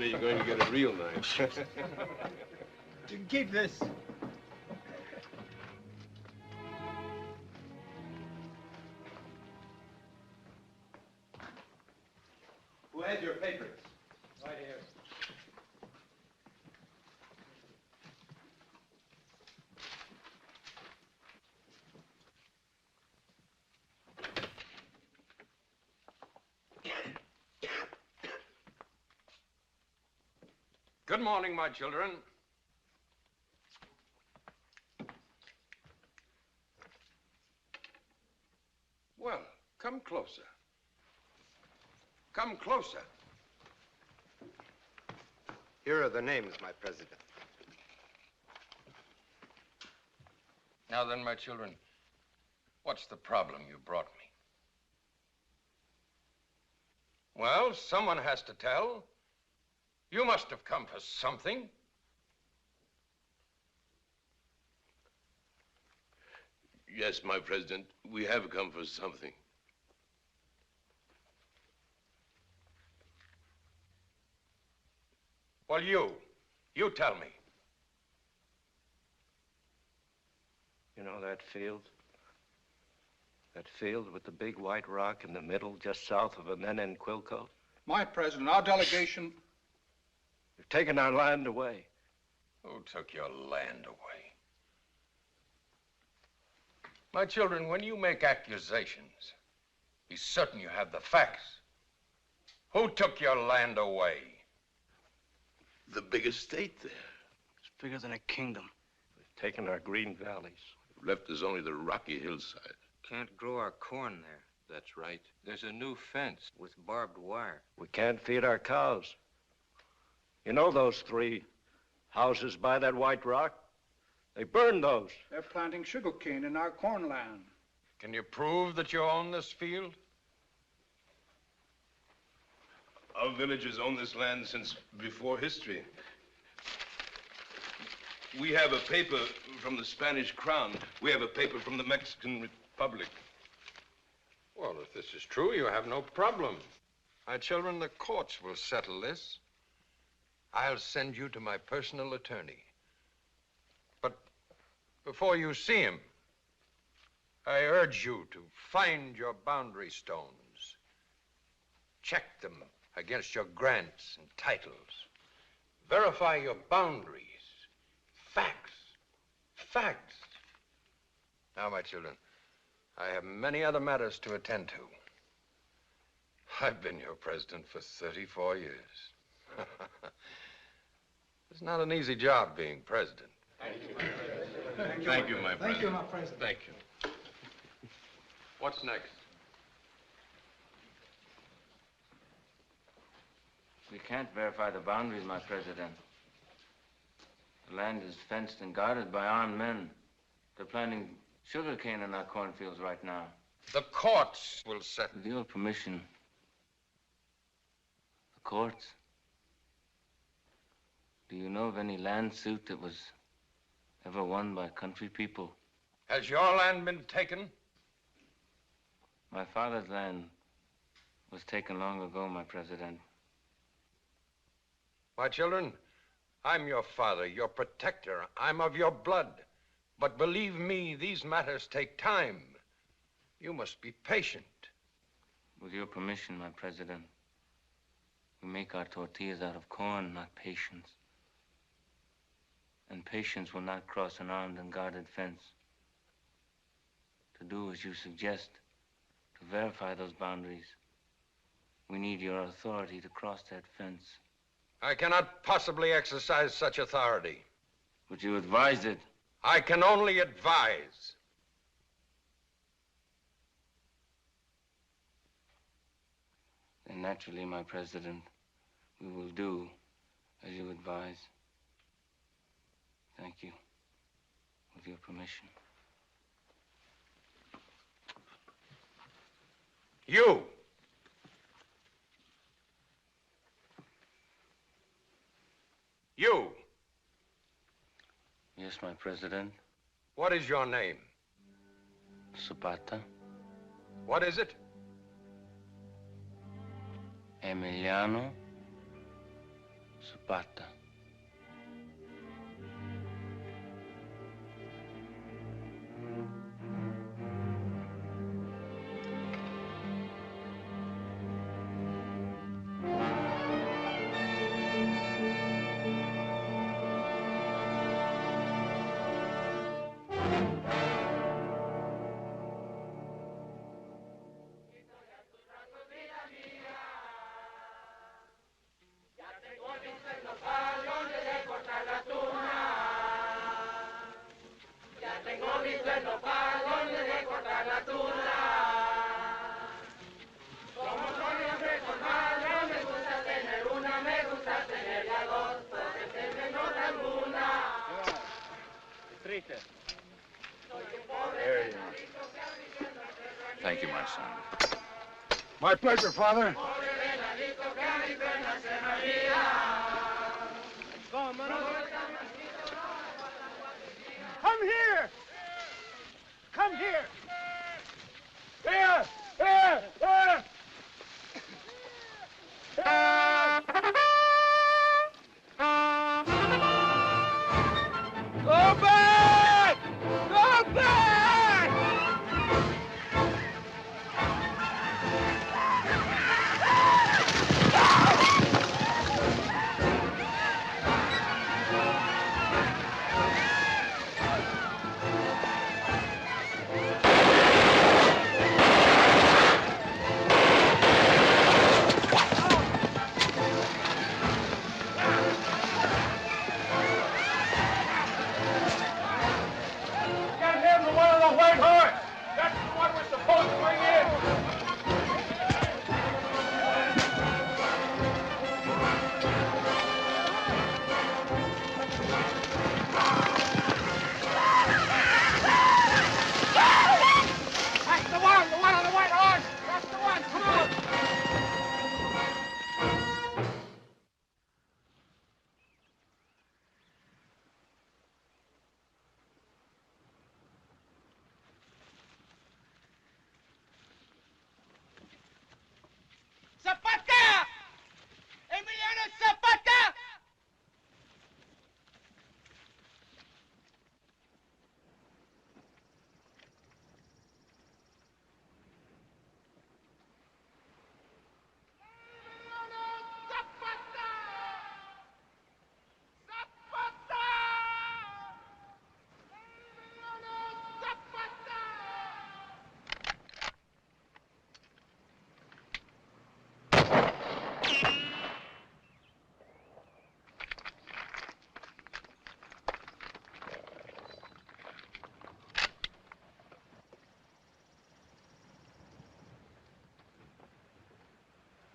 Maybe you're going to get a real knife. You can keep this. Who has your papers? Right here. Good morning, my children. Well, come closer. Come closer. Here are the names, my president. Now then, my children, what's the problem you brought me? Well, someone has to tell. You must have come for something. Yes, my president, we have come for something. Well, you tell me. You know that field? That field with the big white rock in the middle, just south of Amena and Quilco? My president, our delegation... You've taken our land away. Who took your land away? My children, when you make accusations, be certain you have the facts. Who took your land away? The big estate there. It's bigger than a kingdom. We've taken our green valleys. Left us only the rocky hillside. Can't grow our corn there. That's right. There's a new fence with barbed wire. We can't feed our cows. You know those 3 houses by that white rock? They burned those. They're planting sugarcane in our corn land. Can you prove that you own this field? Our villagers own this land since before history. We have a paper from the Spanish crown. We have a paper from the Mexican Republic. Well, if this is true, you have no problem. My children, the courts will settle this. I'll send you to my personal attorney. But before you see him, I urge you to find your boundary stones. Check them against your grants and titles. Verify your boundaries. Facts. Facts. Now, my children, I have many other matters to attend to. I've been your president for 34 years. It's not an easy job being president. Thank you, my president. Thank you, my president. Thank you. What's next? We can't verify the boundaries, my president. The land is fenced and guarded by armed men. They're planting sugarcane in our cornfields right now. The courts will settle. With your permission, the courts? Do you know of any land suit that was ever won by country people? Has your land been taken? My father's land was taken long ago, my president. My children, I'm your father, your protector. I'm of your blood. But believe me, these matters take time. You must be patient. With your permission, my president, we make our tortillas out of corn, not patience. And patience will not cross an armed and guarded fence. To do as you suggest, to verify those boundaries, we need your authority to cross that fence. I cannot possibly exercise such authority. Would you advise it? I can only advise. Then naturally, my president, we will do as you advise. Thank you. With your permission. You! You! Yes, my president. What is your name? Zapata. What is it? Emiliano Zapata. Thank you, my son. My pleasure, Father. Come here! Come here! Here! Here! Here! Go back! Go back!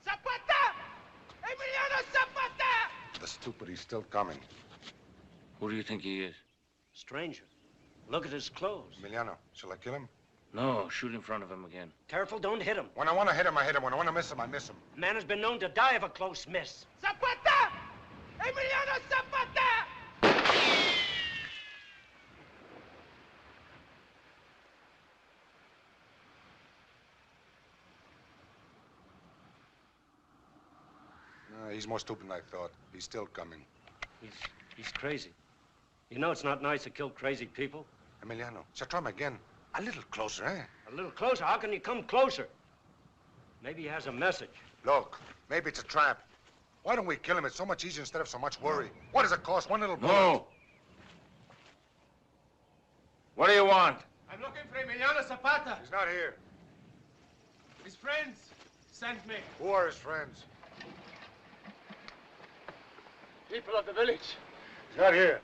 Zapata! Emiliano Zapata! Stupid, he's still coming. Who do you think he is? Stranger. Look at his clothes. Emiliano, shall I kill him? No, shoot in front of him again. Careful, don't hit him. When I want to hit him, I hit him. When I want to miss him, I miss him. A man has been known to die of a close miss. Zapata! Emiliano Zapata! No, he's more stupid than I thought. He's still coming. He's crazy. You know it's not nice to kill crazy people. Emiliano, shall I try him again? A little closer, eh? A little closer? How can you come closer? Maybe he has a message. Look, maybe it's a trap. Why don't we kill him? It's so much easier instead of so much worry. What does it cost? One little bullet. No! What do you want? I'm looking for Emiliano Zapata. He's not here. His friends sent me. Who are his friends? People of the village. He's not here.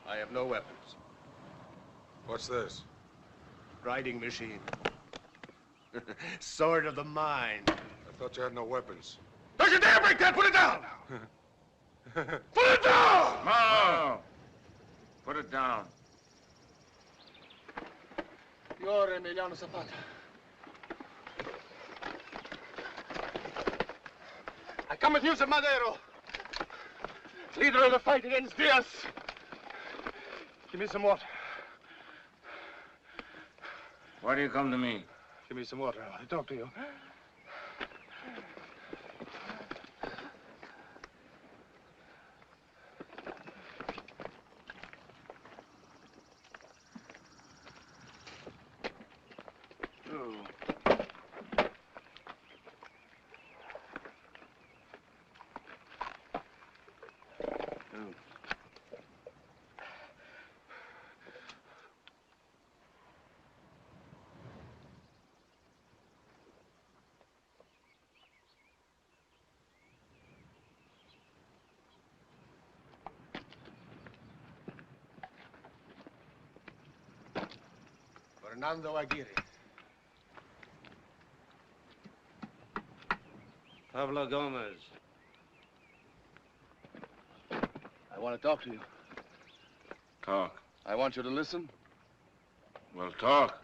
I have no weapons. What's this? Riding machine. Sword of the mind. I thought you had no weapons. Don't you dare break that! Put it down! Put it down! No! Put it down. You're Emiliano Zapata. I come with news of Madero, leader of the fight against Diaz. Give me some water. Why do you come to me? Give me some water. I want to talk to you. Fernando Aguirre. Pablo Gomez. I want to talk to you. Talk. I want you to listen. Well, talk.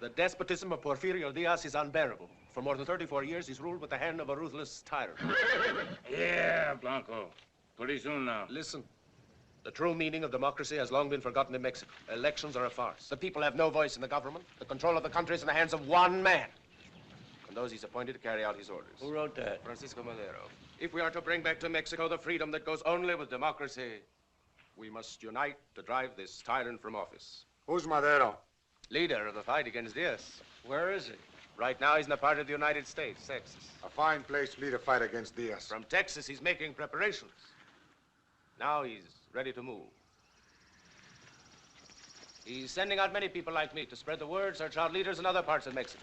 The despotism of Porfirio Díaz is unbearable. For more than 34 years, he's ruled with the hand of a ruthless tyrant. Yeah, Blanco. Pretty soon now. Listen. The true meaning of democracy has long been forgotten in Mexico. Elections are a farce. The people have no voice in the government. The control of the country is in the hands of one man. And those he's appointed to carry out his orders. Who wrote that? Francisco Madero. If we are to bring back to Mexico the freedom that goes only with democracy, we must unite to drive this tyrant from office. Who's Madero? Leader of the fight against Diaz. Where is he? Right now, he's in a part of the United States, Texas. A fine place to lead a fight against Diaz. From Texas, he's making preparations. Now he's ready to move. He's sending out many people like me to spread the word, search out leaders in other parts of Mexico.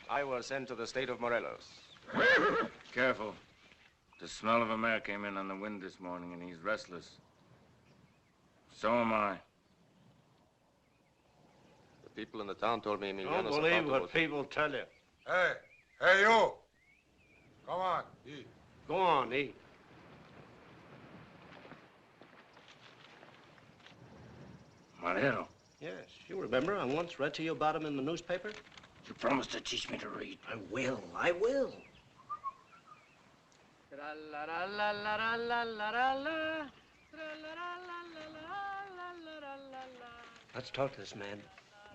I was sent to the state of Morelos. Careful. The smell of a mare came in on the wind this morning, and he's restless. So am I. The people in the town told me Emiliano Don't Zapata believe was... what people tell you. Hey, you! Come on, eat. Go on, eat. Madero, Yes, you remember I once read to you about him in the newspaper? you promised to teach me to read. I will. Let's talk to this man.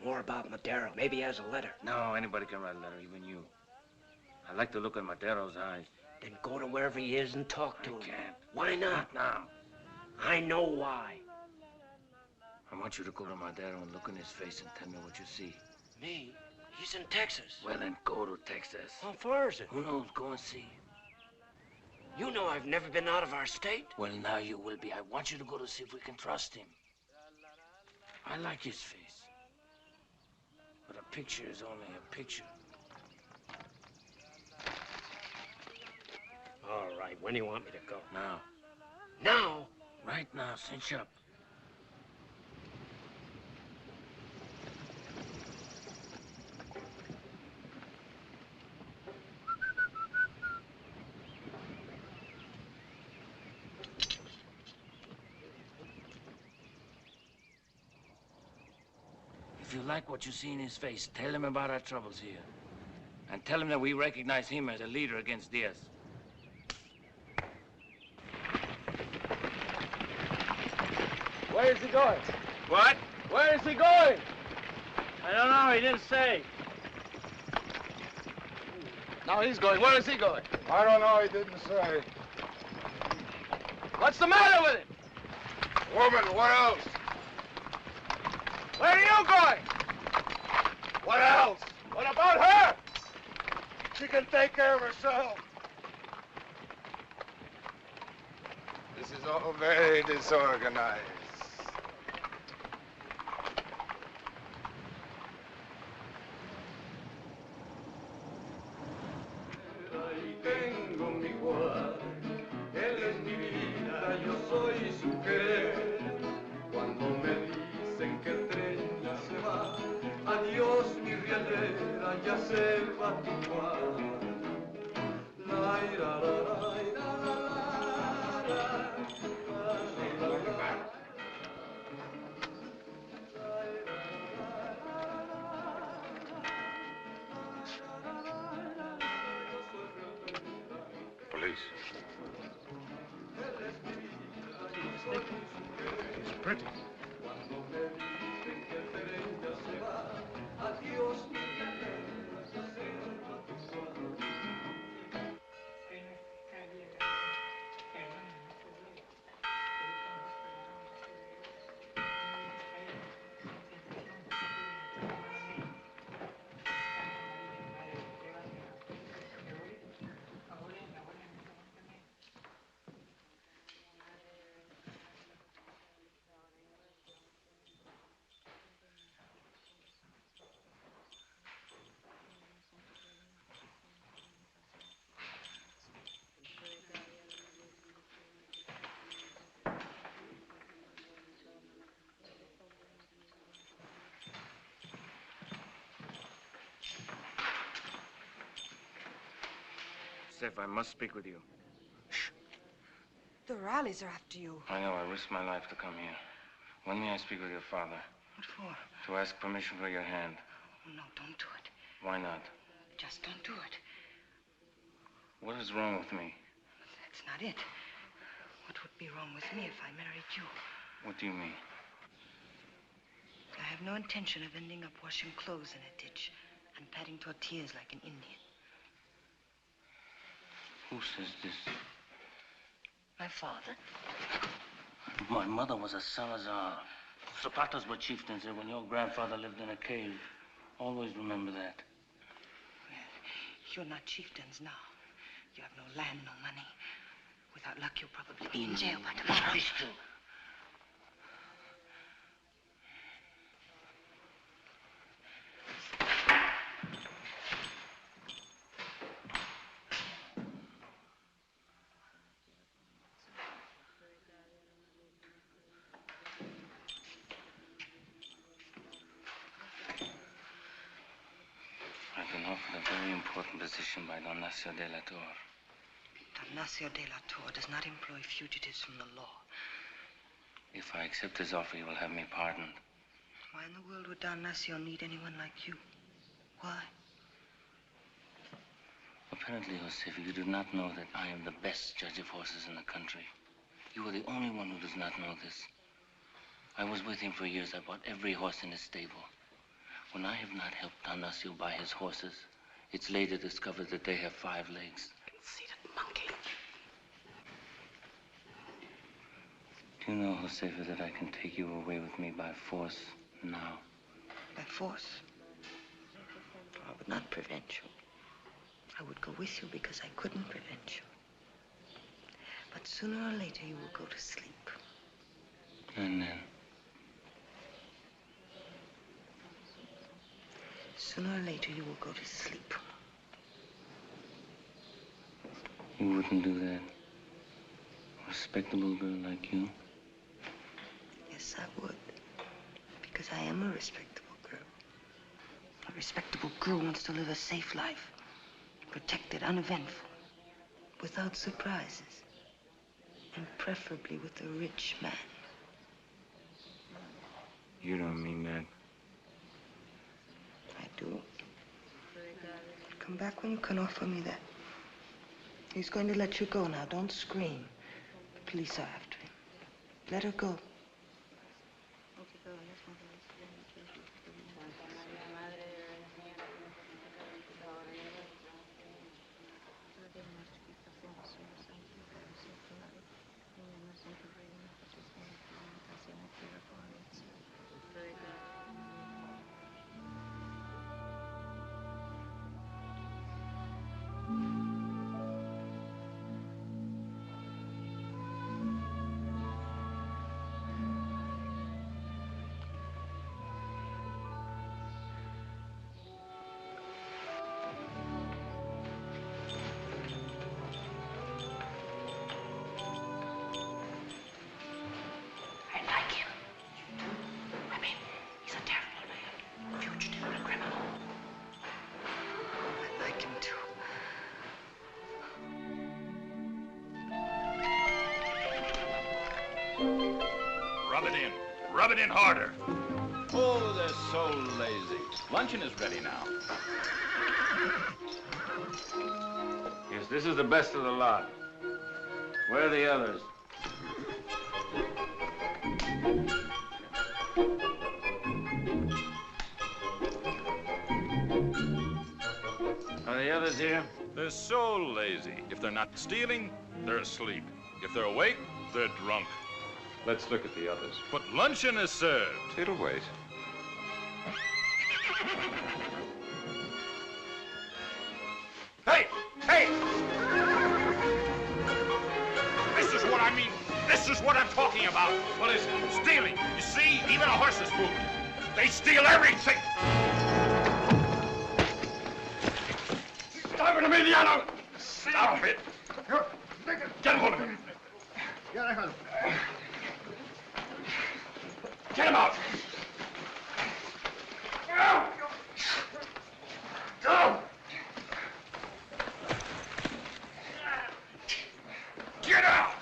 More about Madero. Maybe he has a letter. No, anybody can write a letter, even you. I like to look at Madero's eyes. Then go to wherever he is and talk to him. I can't. Why not? Not now. I know why. I want you to go to Madero and look in his face and tell me what you see. Me? He's in Texas. Well, then go to Texas. How far is it? Who knows? Go and see. You know I've never been out of our state. Well, now you will be. I want you to go to see if we can trust him. I like his face. But a picture is only a picture. All right, when do you want me to go? Now. Now? Right now, cinch up. If you like what you see in his face, tell him about our troubles here. And tell him that we recognize him as a leader against Diaz. Where is he going? What? Where is he going? I don't know, he didn't say. Now he's going. Where is he going? I don't know. He didn't say. What's the matter with him? Woman, what else? Where are you going? What else? What about her? She can take care of herself. This is all very disorganized. Police. pretty. Steph, I must speak with you. The rallies are after you. I know. I risked my life to come here. When may I speak with your father? What for? To ask permission for your hand. Oh, no, don't do it. Why not? Just don't do it. What is wrong with me? That's not it. What would be wrong with me if I married you? What do you mean? I have no intention of ending up washing clothes in a ditch and patting tortillas like an Indian. Who says this? My father. My mother was a Salazar. Zapatas were chieftains there when your grandfather lived in a cave. Always remember that. You're not chieftains now. You have no land, no money. Without luck, you'll probably be in jail by tomorrow. Be still. I've been offered a very important position by Don Nacio de la Torre. Don Nacio de la Torre does not employ fugitives from the law. If I accept his offer, he will have me pardoned. Why in the world would Don Nacio need anyone like you? Why? Apparently, Josefa, you do not know that I am the best judge of horses in the country. You are the only one who does not know this. I was with him for years. I bought every horse in his stable. When I have not helped Don Nacio buy his horses, it's later discovered that they have 5 legs. Conceited monkey. Do you know, Josefa, that I can take you away with me by force now? By force? I would not prevent you. I would go with you because I couldn't prevent you. But sooner or later, you will go to sleep. And then? Sooner or later, you will go to sleep. You wouldn't do that? A respectable girl like you? Yes, I would. Because I am a respectable girl. A respectable girl wants to live a safe life. Protected, uneventful. Without surprises. And preferably with a rich man. You don't mean that. I do. Come back when you can offer me that. He's going to let you go now. Don't scream. The police are after him. Let her go. Rub it in. Rub it in harder. Oh, they're so lazy. Luncheon is ready now. Yes, this is the best of the lot. Where are the others? Are the others here? They're so lazy. If they're not stealing, they're asleep. If they're awake, they're drunk. Let's look at the others. But luncheon is served. It'll wait. Hey! Hey! This is what I mean. This is what I'm talking about. What is it? Stealing. You see, even a horse's food. They steal everything. Stop it, Emiliano! Stop it! Get hold of him. Get him out! Go! Get out!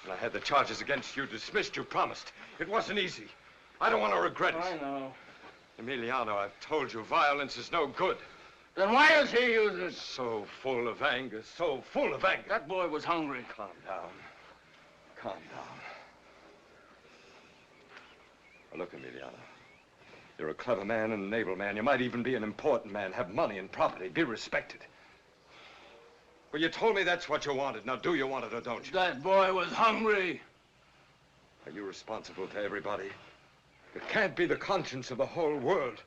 When I had the charges against you dismissed, you promised. It wasn't easy. I don't want to regret it. I know. Emiliano, I've told you, violence is no good. Then why does he use it? So full of anger, so full of anger. That boy was hungry. Calm down. Calm down. Now, look, Emiliano. You're a clever man and an able man. You might even be an important man, have money and property, be respected. Well, you told me that's what you wanted. Now, do you want it or don't you? That boy was hungry. Are you responsible to everybody? It can't be the conscience of the whole world.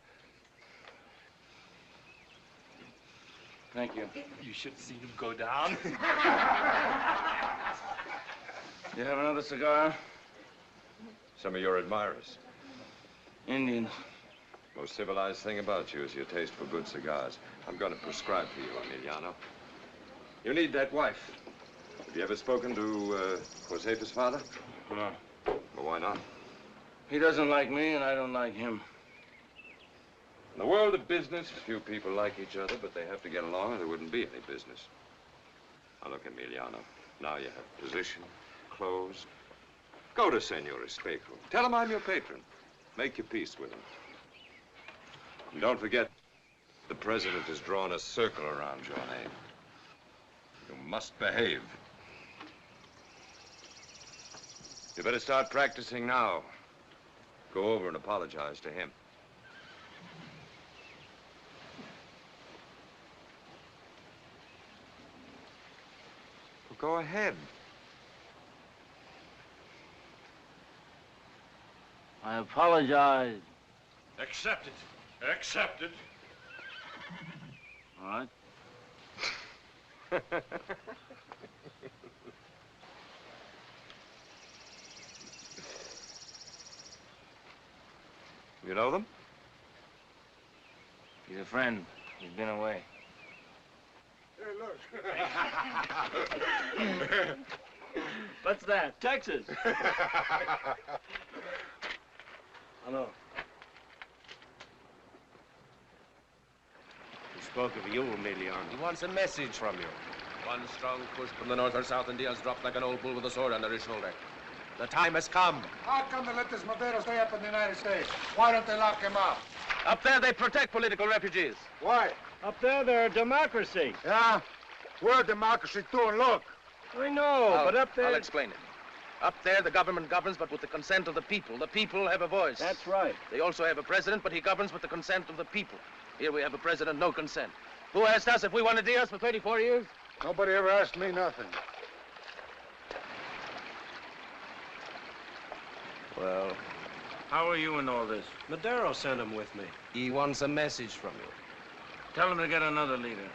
Thank you. You should have seen him go down. You have another cigar? Some of your admirers. Indians. Most civilized thing about you is your taste for good cigars. I'm going to prescribe for you, Emiliano. You need that wife. Have you ever spoken to Josefa's father? No. Well, why not? He doesn't like me, and I don't like him. In the world of business, few people like each other, but they have to get along or there wouldn't be any business. Now, look, Emiliano. Now you have position, clothes. Go to Senor Espejo. Tell him I'm your patron. Make your peace with him. And don't forget, the president has drawn a circle around your name. You must behave. You better start practicing now. Go over and apologize to him. Well, go ahead. I apologize. Accept it. Accept it. All right. You know them? He's a friend. He's been away. Hey, look. What's that? Texas. Hello. He spoke of you, Emiliano. He wants a message from you. One strong push from the north or south, and Diaz dropped like an old bull with a sword under his shoulder. The time has come. How come they let this Madero stay up in the United States? Why don't they lock him up? Up there, they protect political refugees. Why? Up there, they're a democracy. Yeah, we're a democracy too, and look. I know, but up there... I'll explain it. Up there, the government governs, but with the consent of the people. The people have a voice. That's right. They also have a president, but he governs with the consent of the people. Here we have a president, no consent. Who asked us if we wanted Diaz for 34 years? Nobody ever asked me nothing. Well, How are you in all this? Madero sent him with me. He wants a message from you. Tell him to get another leader.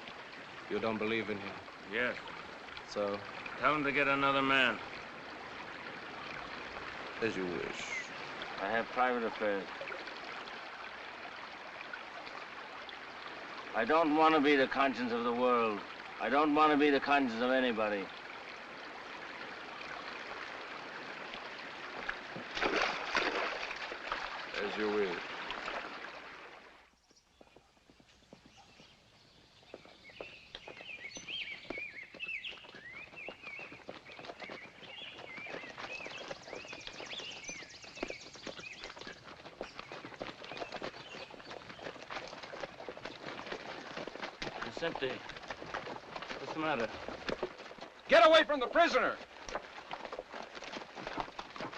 You don't believe in him? Yes. So, Tell him to get another man. as you wish. I have private affairs. I don't want to be the conscience of the world. I don't want to be the conscience of anybody. As you will. Vicente, what's the matter? Get away from the prisoner!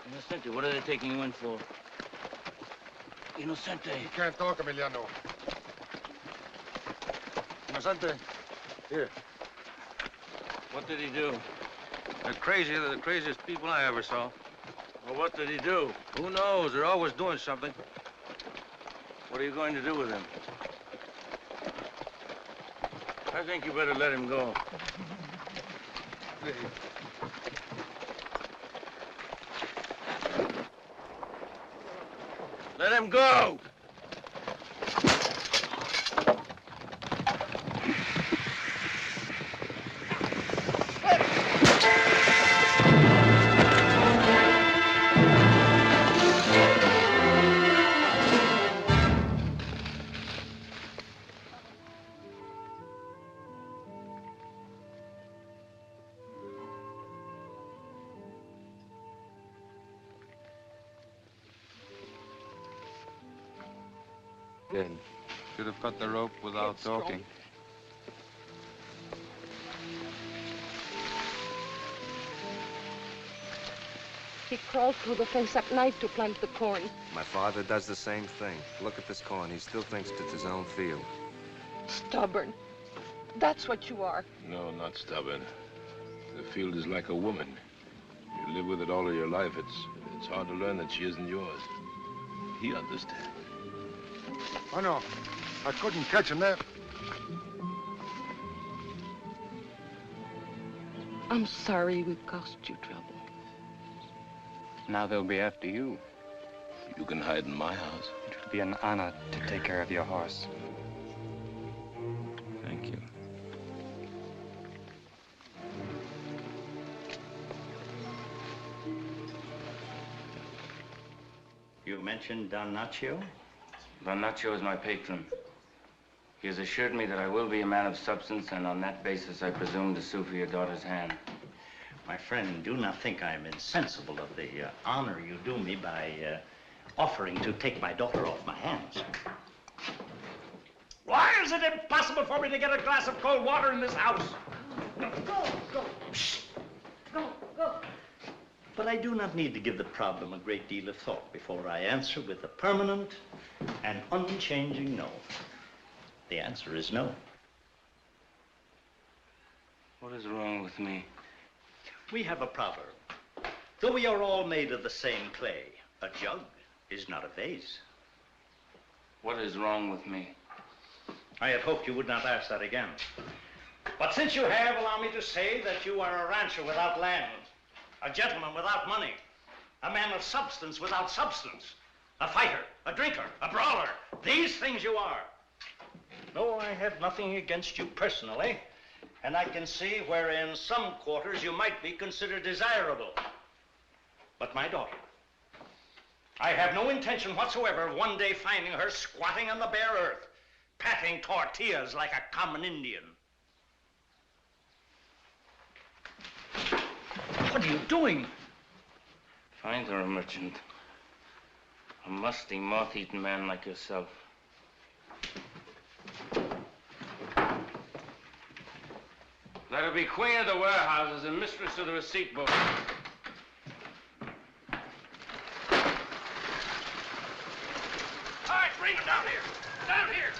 Innocente, what are they taking you in for? Innocente. You can't talk, Emiliano. Innocente, here. What did he do? They're crazy. They're the craziest people I ever saw. Well, what did he do? Who knows? They're always doing something. What are you going to do with him? I think you better let him go. Let him go! Good. Should have cut the rope without talking. He crawled through the fence at night to plant the corn. My father does the same thing. Look at this corn. He still thinks it's his own field. Stubborn. That's what you are. No, not stubborn. The field is like a woman. You live with it all of your life. It's hard to learn that she isn't yours. He understands. Oh, no. I couldn't catch him there. I'm sorry we caused you trouble. Now they'll be after you. You can hide in my house. It would be an honor to take care of your horse. Thank you. You mentioned Don Nacho? Don Nacho is my patron. He has assured me that I will be a man of substance, and on that basis, I presume to sue for your daughter's hand. My friend, do not think I am insensible of the honor you do me by offering to take my daughter off my hands. Why is it impossible for me to get a glass of cold water in this house? Go. Shh. Go. But I do not need to give the problem a great deal of thought before I answer with a permanent and unchanging no. The answer is no. What is wrong with me? We have a proverb. Though we are all made of the same clay, a jug is not a vase. What is wrong with me? I had hoped you would not ask that again. But since you have, allow me to say that you are a rancher without land, a gentleman without money, a man of substance without substance, a fighter, a drinker, a brawler. These things you are. No, I have nothing against you personally, and I can see where in some quarters you might be considered desirable. But my daughter, I have no intention whatsoever of one day finding her squatting on the bare earth, patting tortillas like a common Indian. What are you doing? Find her a merchant. A musty, moth-eaten man like yourself. Let her be queen of the warehouses and mistress of the receipt book. All right, bring him down here. Down here.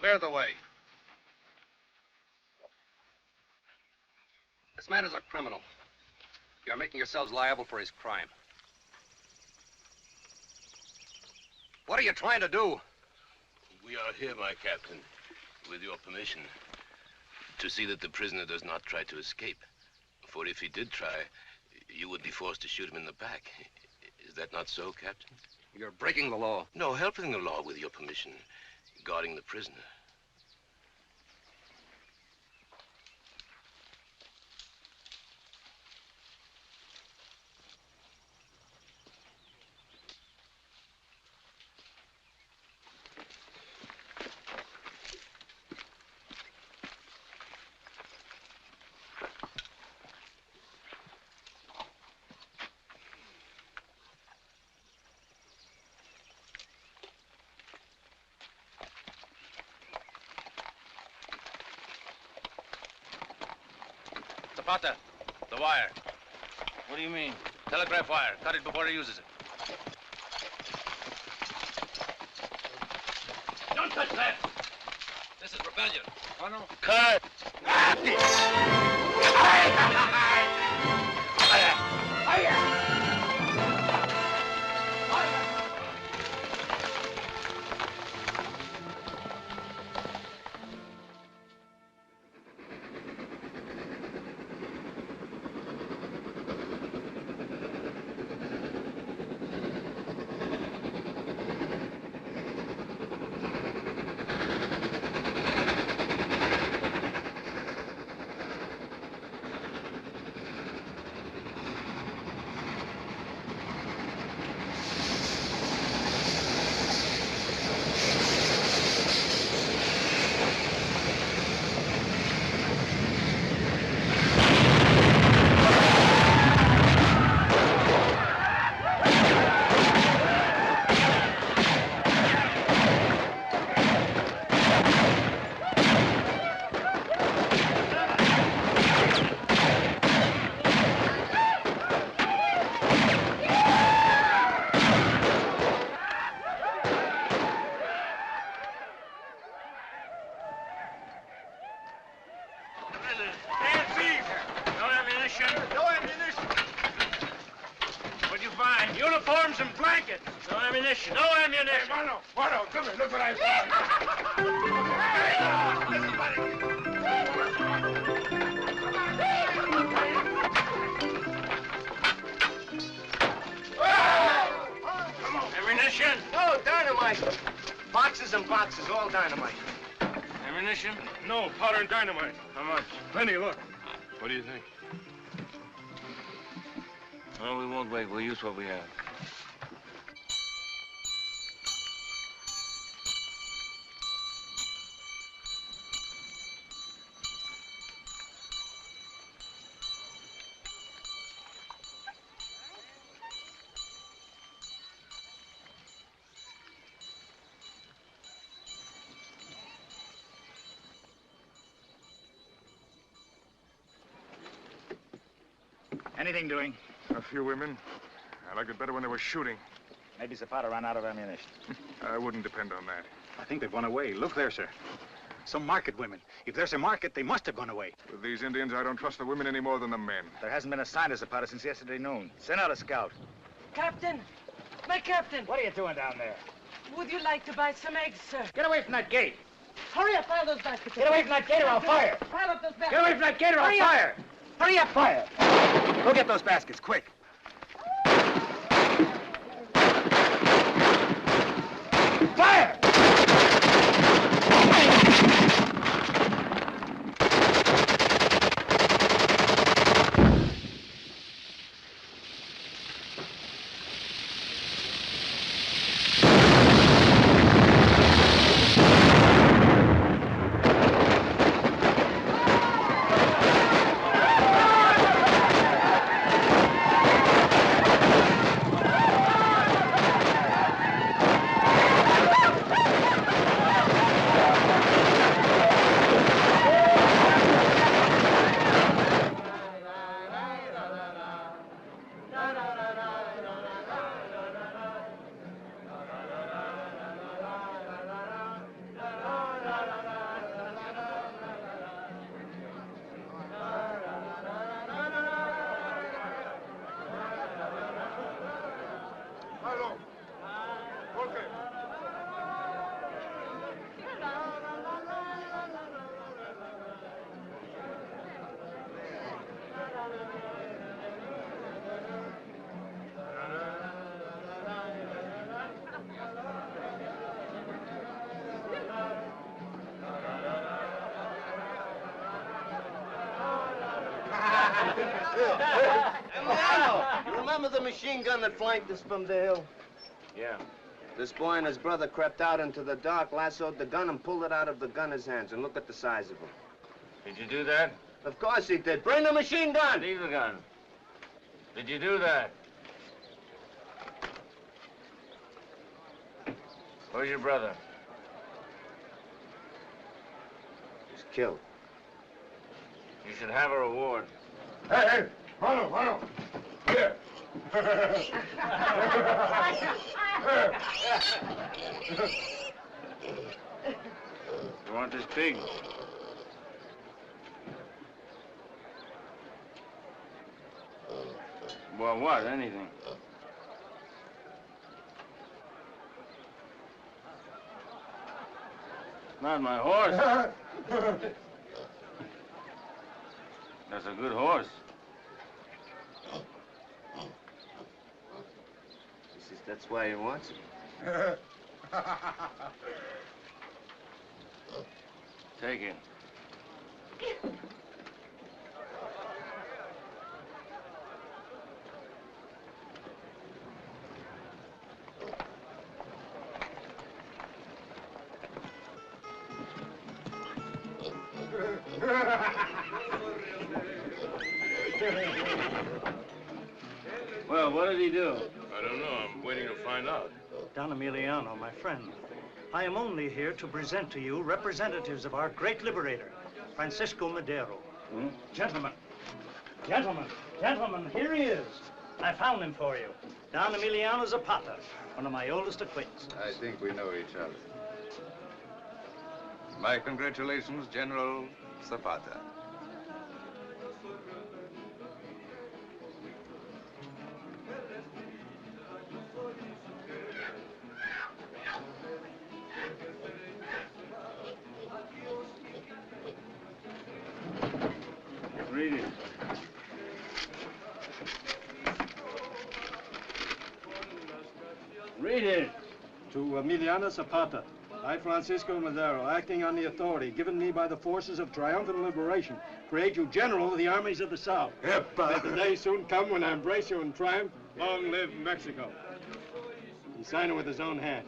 Clear the way. This man is a criminal. You're making yourselves liable for his crime. What are you trying to do? We are here, my captain, with your permission, to see that the prisoner does not try to escape. For if he did try, you would be forced to shoot him in the back. Is that not so, Captain? You're breaking the law. No, helping the law with your permission, guarding the prisoner. Zapata, the wire. What do you mean? Telegraph wire. Cut it before he uses it. Don't touch that! This is rebellion. Oh, no. Cut! Uniforms and blankets. No ammunition. No ammunition. Hey, Marlon, come here. Look what I found. Ammunition. No, dynamite. Boxes and boxes, all dynamite. Ammunition? No, powder and dynamite. How much? Plenty, look. What do you think? No, we won't wait. We'll use what we have. Anything doing? A few women. I liked it better when they were shooting. Maybe Zapata ran out of ammunition. I wouldn't depend on that. I think they've run away. Look there, sir. Some market women. If there's a market, they must have gone away. With these Indians, I don't trust the women any more than the men. There hasn't been a sign of Zapata since yesterday noon. Send out a scout. Captain! My captain! What are you doing down there? Would you like to buy some eggs, sir? Get away from that gate. Hurry up, pile those baskets. Get away from that gate or I'll fire. Pile up those baskets. Get away from that gate or I'll fire. Hurry up, fire. Go get those baskets, quick. Fire! Emiliano, you remember the machine gun that flanked us from the hill? Yeah. This boy and his brother crept out into the dark, lassoed the gun, and pulled it out of the gunner's hands. And look at the size of him. Did you do that? Of course he did. Bring the machine gun! Leave the gun. Did you do that? Where's your brother? He's killed. You should have a reward. Hey, hey! Follow! Here! You want this pig? Well, what? Anything. Not my horse. That's a good horse. He says that's why he wants it. Take it. Well, what did he do? I don't know. I'm waiting to find out. Don Emiliano, my friend, I am only here to present to you representatives of our great liberator, Francisco Madero. Hmm? Gentlemen, here he is. I found him for you. Don Emiliano Zapata, one of my oldest acquaintances. I think we know each other. My congratulations, General Zapata. Read it. Read it. To Emiliano Zapata, I, Francisco Madero, acting on the authority given me by the forces of triumphant liberation, create you general of the armies of the South. May the day soon come when I embrace you in triumph. Long live Mexico. He signed it with his own hand.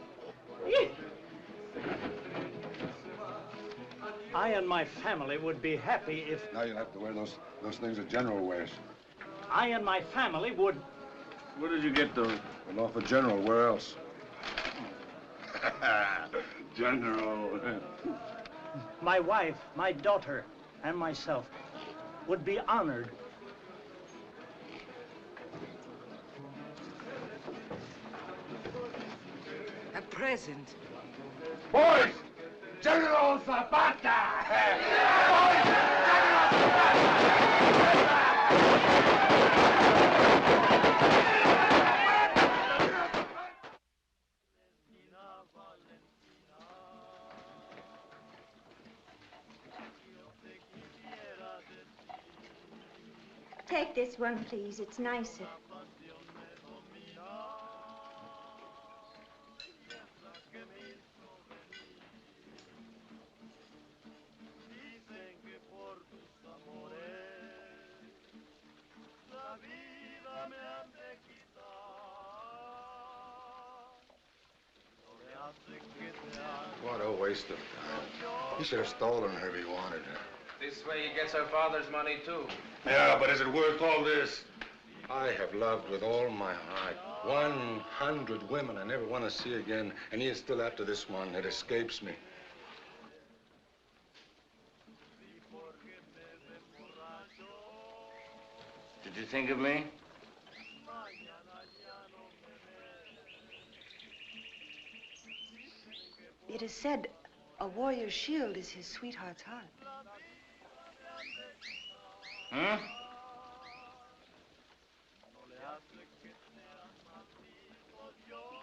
I and my family would be happy if... Now you'll have to wear those things a general wears. I and my family would... Where did you get those? Well, off a general. Where else? General. My wife, my daughter, and myself would be honored. A present. Boys! General Zapata! Boys! General Zapata! Take this one, please. It's nicer. What a waste of time. He should have stolen her if he wanted her. This way he gets her father's money, too. Yeah, but is it worth all this? I have loved with all my heart 100 women I never want to see again, and he is still after this one. It escapes me. Did you think of me? It is said a warrior's shield is his sweetheart's heart. Huh?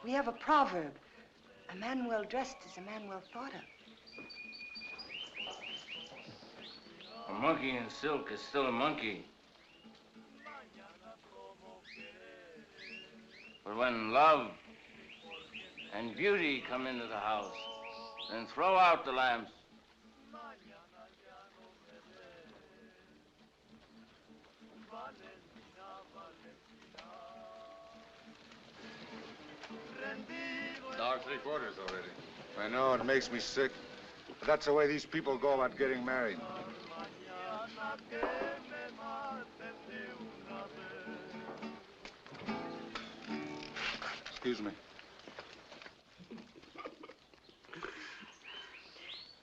We have a proverb. A man well dressed is a man well thought of. A monkey in silk is still a monkey. But when love and beauty come into the house, then throw out the lamps. $1.75 already. I know, it makes me sick. But that's the way these people go about getting married. Excuse me.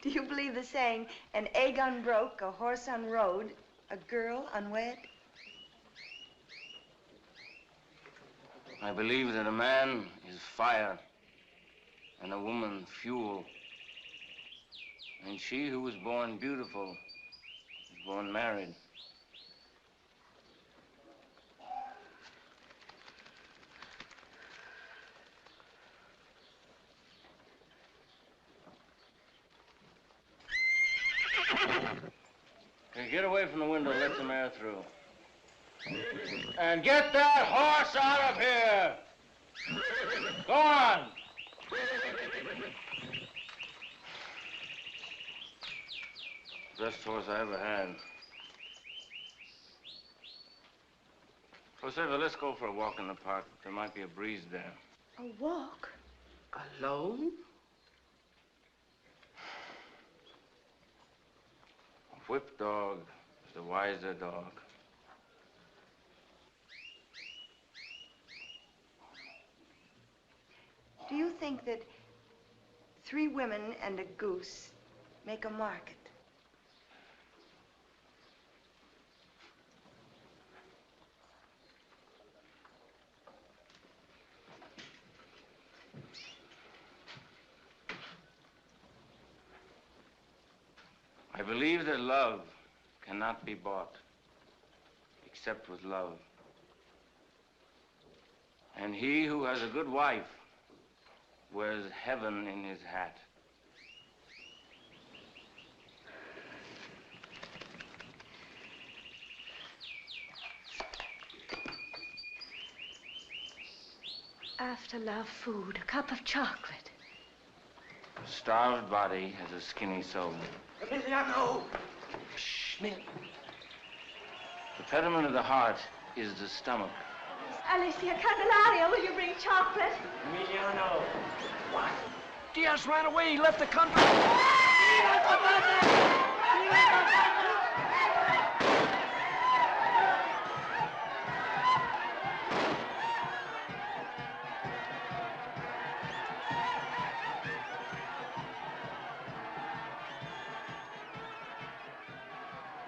Do you believe the saying, an egg unbroke, a horse unrode, a girl unwed? I believe that a man is fire and a woman fuel. And she who was born beautiful is born married. Okay, get away from the window, let some air through. And get that horse out of here! Go on! Best horse I ever had. Joseva, let's go for a walk in the park. There might be a breeze there. A walk? Alone? A whipped dog is the wiser dog. Do you think that 3 women and a goose make a market? I believe that love cannot be bought except with love. And he who has a good wife wears heaven in his hat. After love, food, a cup of chocolate. starved body has a skinny soul. Emiliano! Shh, Millie. The pediment of the heart is the stomach. Alicia Candelaria, will you bring chocolate? Emiliano. What? Diaz ran away. He left the country.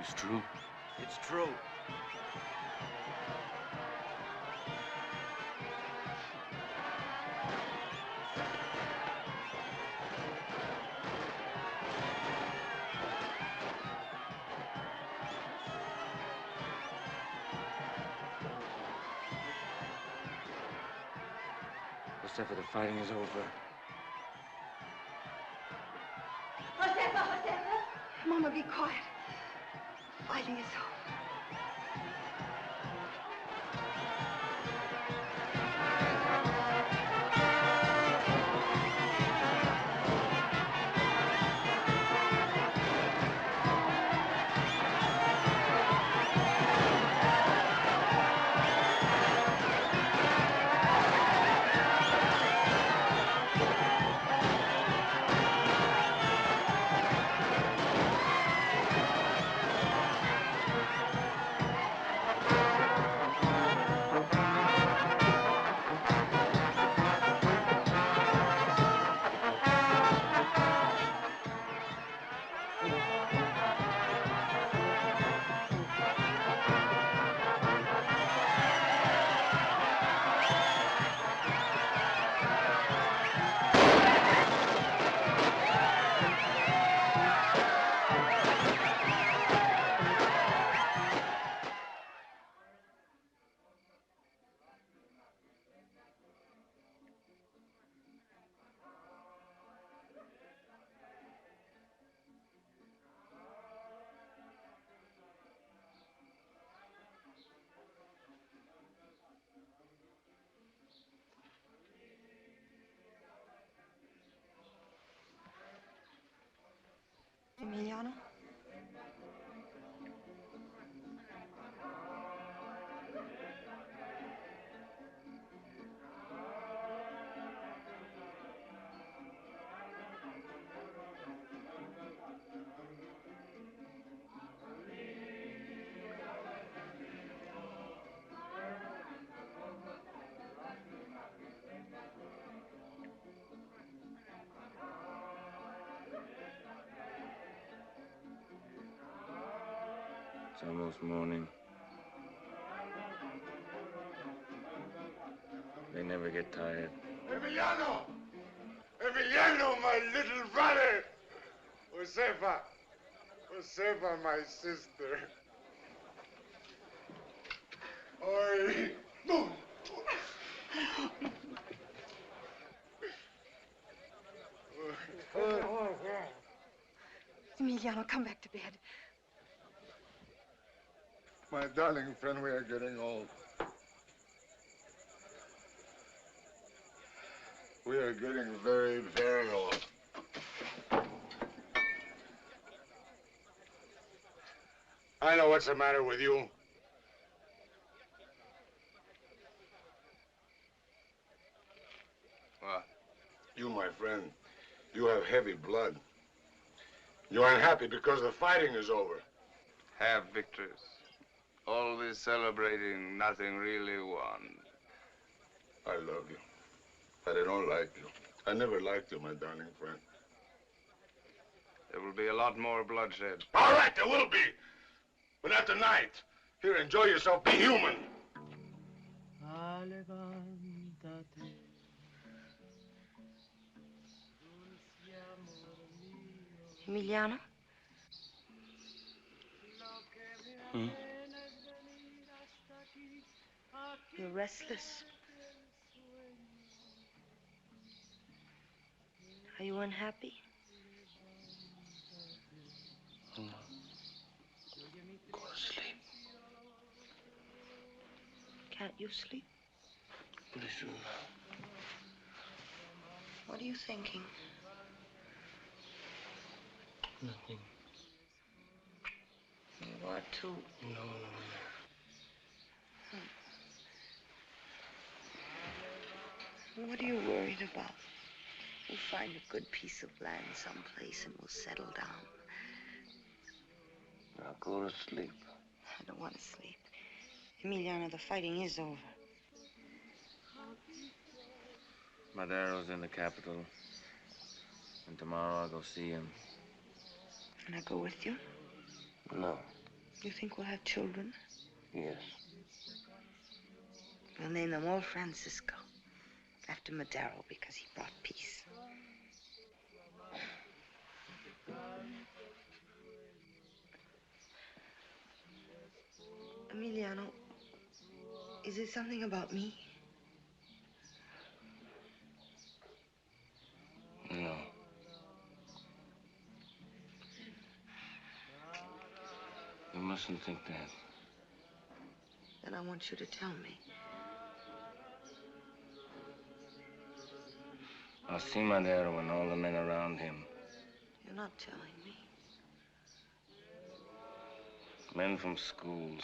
It's true. It's true. Josefa, the fighting is over. Josefa! Mama, be quiet. Fighting is over. Emiliano? It's almost morning. They never get tired. Emiliano! Emiliano, my little brother! Josefa! Josefa, my sister. Oi! No! Emiliano, come back to bed. My darling friend, we are getting old. We are getting very, very old. I know what's the matter with you. What? You, my friend, you have heavy blood. You're unhappy because the fighting is over. Have victors. Always celebrating, nothing really won. I love you, but I don't like you. I never liked you, my darling friend. There will be a lot more bloodshed. All right, there will be. But not tonight. Here, enjoy yourself. Be human. Emiliano? Hmm? You're restless. Are you unhappy? Go to sleep. Can't you sleep? Pretty soon. What are you thinking? Nothing. You are too. No. What are you worried about? We'll find a good piece of land someplace and we'll settle down. I'll go to sleep. I don't want to sleep. Emiliano, the fighting is over. Madero's in the capital. And tomorrow I'll go see him. Can I go with you? No. You think we'll have children? Yes. We'll name them all Francisco. After Madero, because he brought peace. Emiliano, is it something about me? No. You mustn't think that. Then I want you to tell me. I'll see Madero and all the men around him. You're not telling me. Men from schools.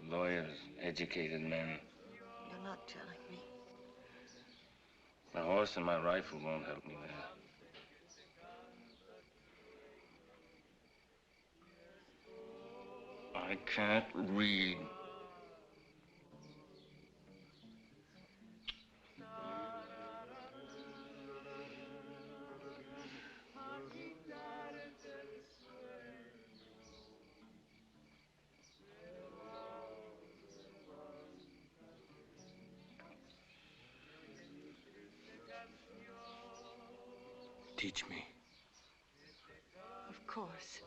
Lawyers, educated men. You're not telling me. My horse and my rifle won't help me there. I can't read. Teach me. Of course.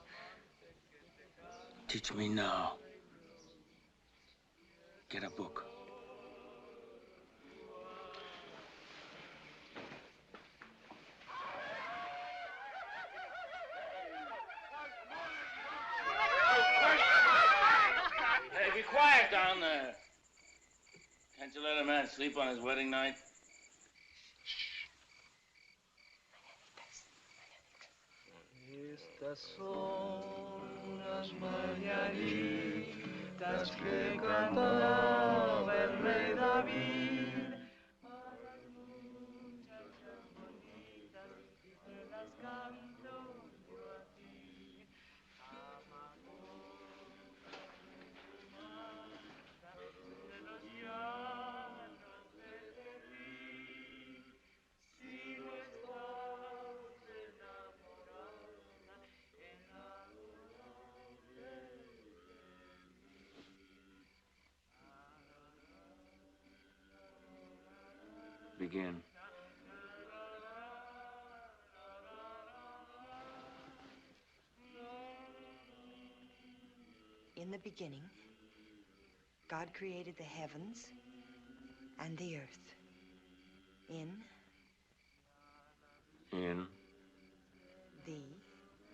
Teach me now. Get a book. Hey, be quiet down there. Can't you let a man sleep on his wedding night? Estas son las mañanitas que cantaba el rey David. A las muchachas bonitas que te las canto yo a ti. Amapola perfumada de los llanos de Berlín. Si no estás enamorada, Begin. In the beginning, God created the heavens and the earth. In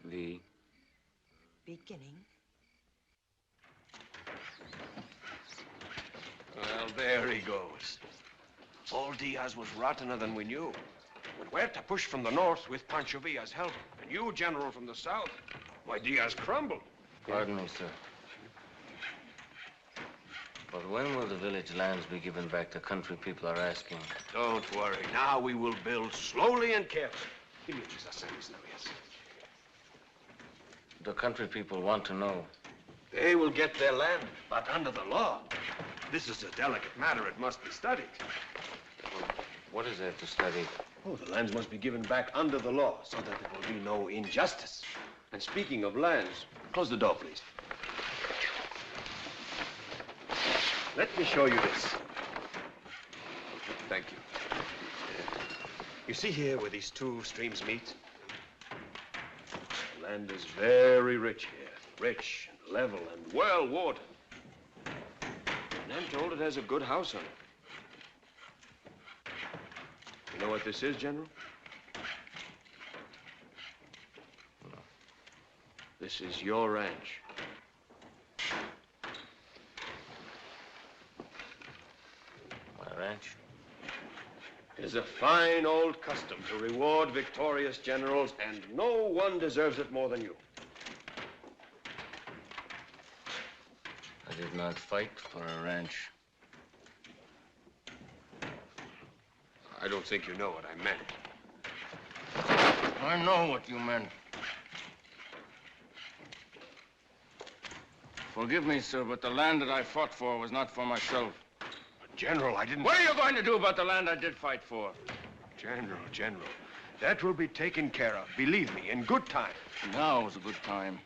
the beginning. Well, there he goes. Old Diaz was rottener than we knew. But we're to push from the north with Pancho Villa's help. And you, General, from the south. Why, Diaz crumbled. Pardon me, sir. But when will the village lands be given back? The country people are asking. Don't worry. Now we will build slowly and carefully. The country people want to know. They will get their land, but under the law. This is a delicate matter. It must be studied. What is there to study? Oh, the lands must be given back under the law so that there will be no injustice. And speaking of lands, close the door, please. Let me show you this. Thank you. You see here where these two streams meet? The land is very rich here. Rich and level and well watered. And I'm told it has a good house on it. You know what this is, General? No. This is your ranch. My ranch? Yes, is a fine old custom to reward victorious generals, and no one deserves it more than you. I did not fight for a ranch. I don't think you know what I meant. I know what you meant. Forgive me, sir, but the land that I fought for was not for myself. But General, I didn't... What are you going to do about the land I did fight for? General, that will be taken care of. Believe me, in good time. Now is a good time.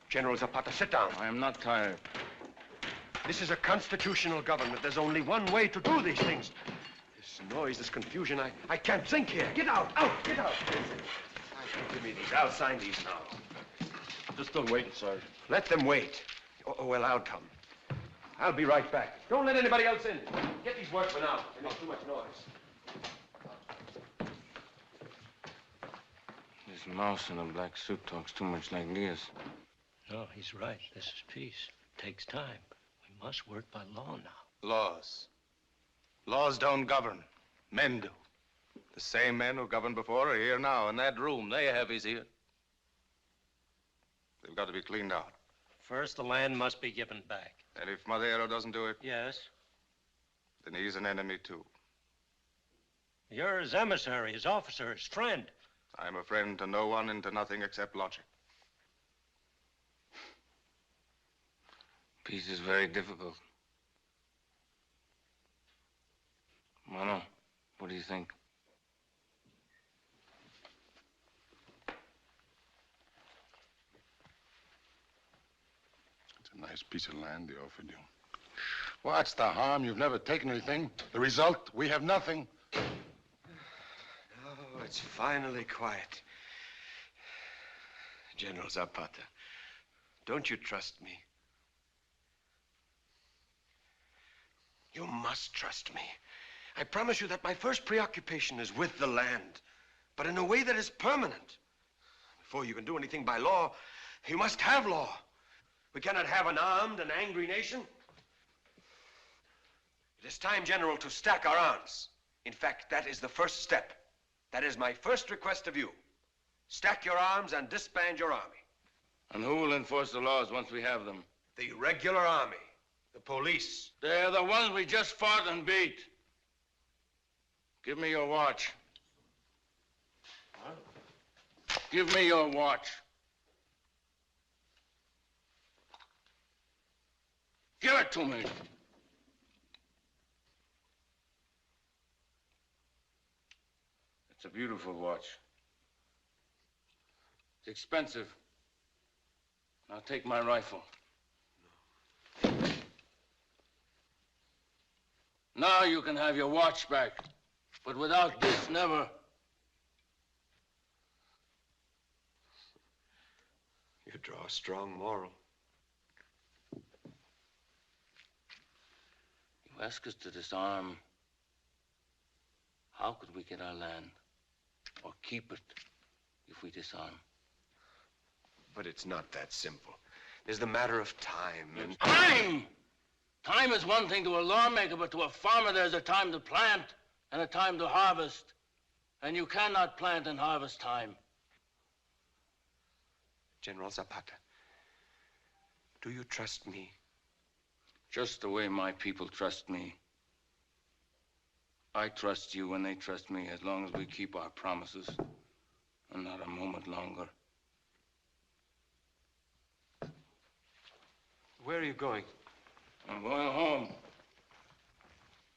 General Zapata, sit down. I am not tired. This is a constitutional government. There's only one way to do these things. This noise, this confusion, I can't think here. Get out, get out. Give me these. I'll sign these now. They're still waiting, sir. Let them wait. Oh, well, I'll come. I'll be right back. Don't let anybody else in. Get these workmen out. They make too much noise. This mouse in a black suit talks too much like Diaz. No, he's right. This is peace. It takes time. We must work by law now. Laws. Laws don't govern. Men do. The same men who governed before are here now in that room. They have his ear. They've got to be cleaned out. First, the land must be given back. And if Madero doesn't do it? Yes. Then he's an enemy, too. You're his emissary, his officer, his friend. I'm a friend to no one and to nothing except logic. Peace is very difficult. Mano, what do you think? It's a nice piece of land they offered you. What's the harm? You've never taken anything. The result, we have nothing. Oh, it's finally quiet. General Zapata, don't you trust me? You must trust me. I promise you that my first preoccupation is with the land, but in a way that is permanent. Before you can do anything by law, you must have law. We cannot have an armed and angry nation. It is time, General, to stack our arms. In fact, that is the first step. That is my first request of you. Stack your arms and disband your army. And who will enforce the laws once we have them? The regular army, the police. They're the ones we just fought and beat. Give me your watch. What? Give me your watch. Give it to me. It's a beautiful watch. It's expensive. Now take my rifle. No. Now you can have your watch back. But without this, never. You draw a strong moral. You ask us to disarm. How could we get our land? Or keep it if we disarm? But it's not that simple. There's the matter of time and... Time! Time is one thing to a lawmaker, but to a farmer there's a time to plant and a time to harvest. And you cannot plant in harvest time. General Zapata, do you trust me? Just the way my people trust me. I trust you and they trust me as long as we keep our promises. And not a moment longer. Where are you going? I'm going home.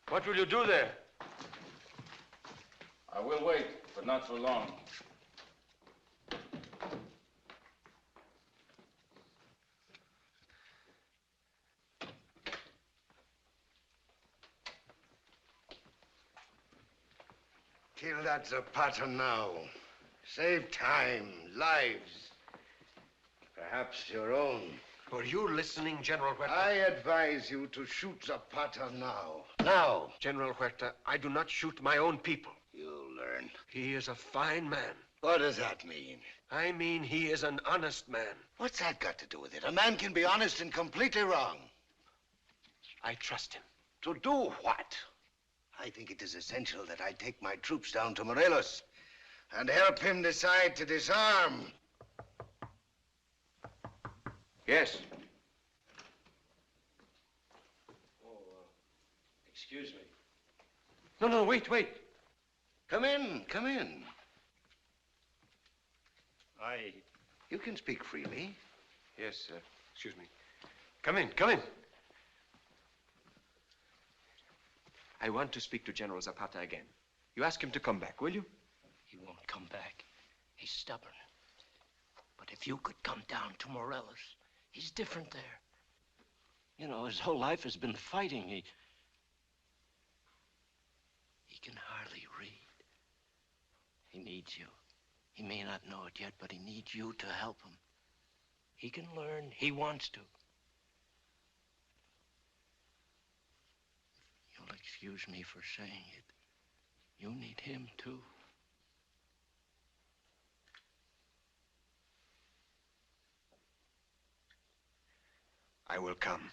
What will you do there? I will wait, but not for long. Kill that Zapata now. Save time, lives. Perhaps your own. Are you listening, General Huerta? I advise you to shoot Zapata now. Now. General Huerta, I do not shoot my own people. You'll learn. He is a fine man. What does that mean? I mean he is an honest man. What's that got to do with it? A man can be honest and completely wrong. I trust him. To do what? I think it is essential that I take my troops down to Morelos and help him decide to disarm. Yes. Excuse me. No, wait. Come in, come in. You can speak freely. Yes, excuse me. Come in. I want to speak to General Zapata again. You ask him to come back, will you? He won't come back. He's stubborn. But if you could come down to Morelos, he's different there. You know, his whole life has been fighting. He can hardly read. He needs you. He may not know it yet, but he needs you to help him. He can learn. He wants to. You'll excuse me for saying it. You need him, too. I will come.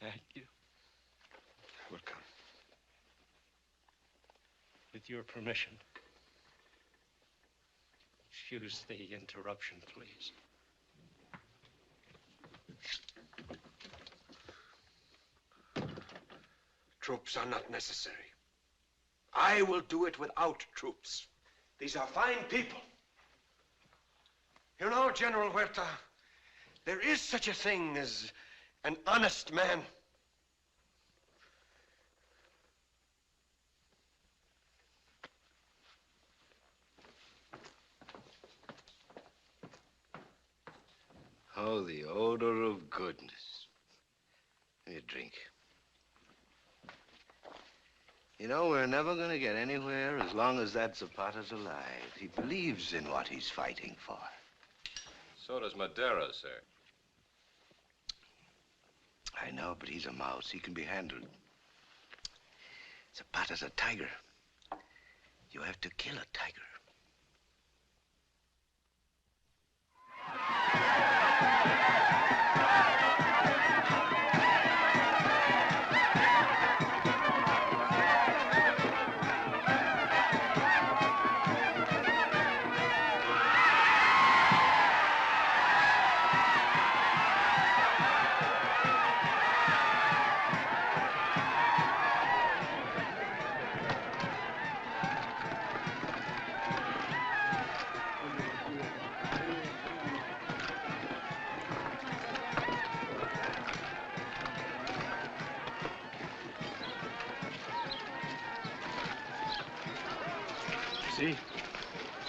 Thank you. I will come. With your permission. Excuse the interruption, please. Troops are not necessary. I will do it without troops. These are fine people. You know, General Huerta, there is such a thing as an honest man. Oh, the odor of goodness. Let me drink. You know, we're never going to get anywhere as long as that Zapata's alive. He believes in what he's fighting for. So does Madera, sir. I know, but he's a mouse. He can be handled. Zapata's a tiger. You have to kill a tiger. See?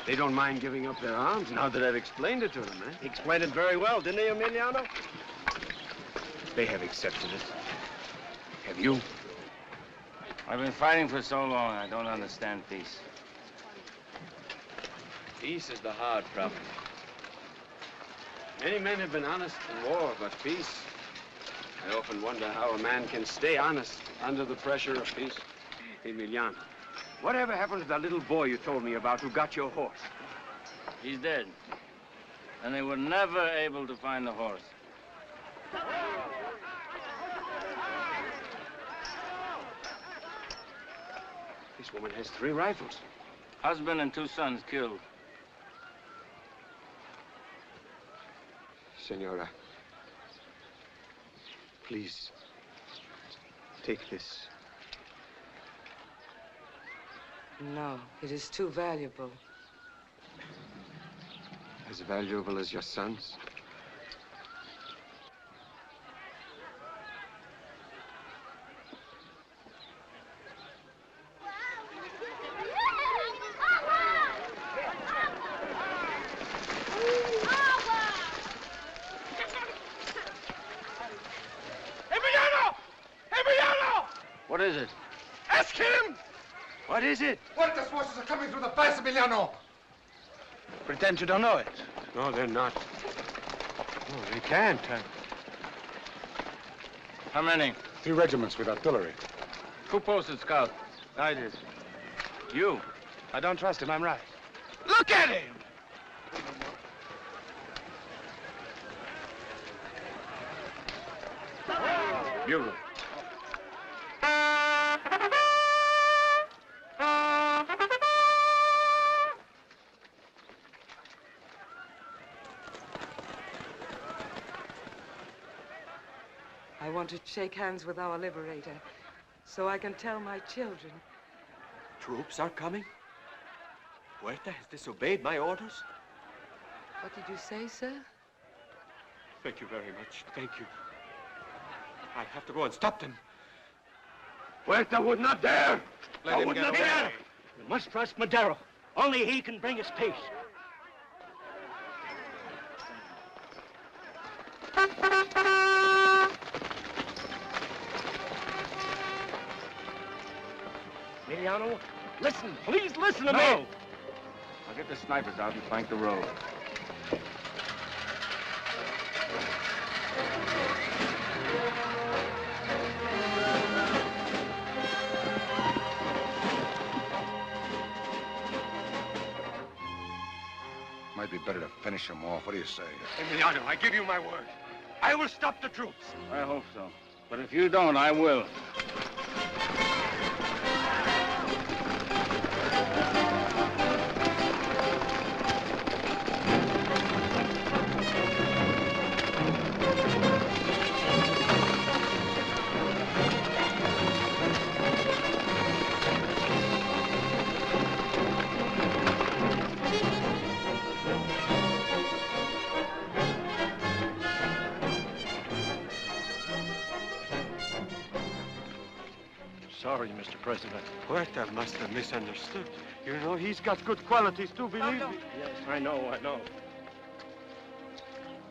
They don't mind giving up their arms now that I've explained it to them, eh? He explained it very well, didn't he, Emiliano? They have accepted it. Have you? I've been fighting for so long, I don't understand peace. Peace is the hard problem. Many men have been honest in war, but peace... I often wonder how a man can stay honest under the pressure of peace. Emiliano, whatever happened to that little boy you told me about who got your horse? He's dead. And they were never able to find the horse. This woman has 3 rifles. Husband and 2 sons killed. Senora, please, take this. No, it is too valuable. As valuable as your sons? What is it? Ask him! What is it? Huerta's forces are coming through the pass, Emiliano. Pretend you don't know it. No, they're not. No, they can't. How many? 3 regiments with artillery. Who posted scout? I did. You. I don't trust him, I'm right. Look at him! Bugle. want to shake hands with our liberator, so I can tell my children. Troops are coming? Huerta has disobeyed my orders? What did you say, sir? Thank you very much. Thank you. I have to go and stop them. Huerta would not dare! Let him get away. You must trust Madero. Only he can bring us peace. Emiliano, listen. Please listen to me. I'll get the snipers out and flank the road. Might be better to finish them off. What do you say? Emiliano, I give you my word. I will stop the troops. I hope so. But if you don't, I will. Sorry, Mr. President. Huerta must have misunderstood. You know, he's got good qualities, too, believe me. Yes, I know.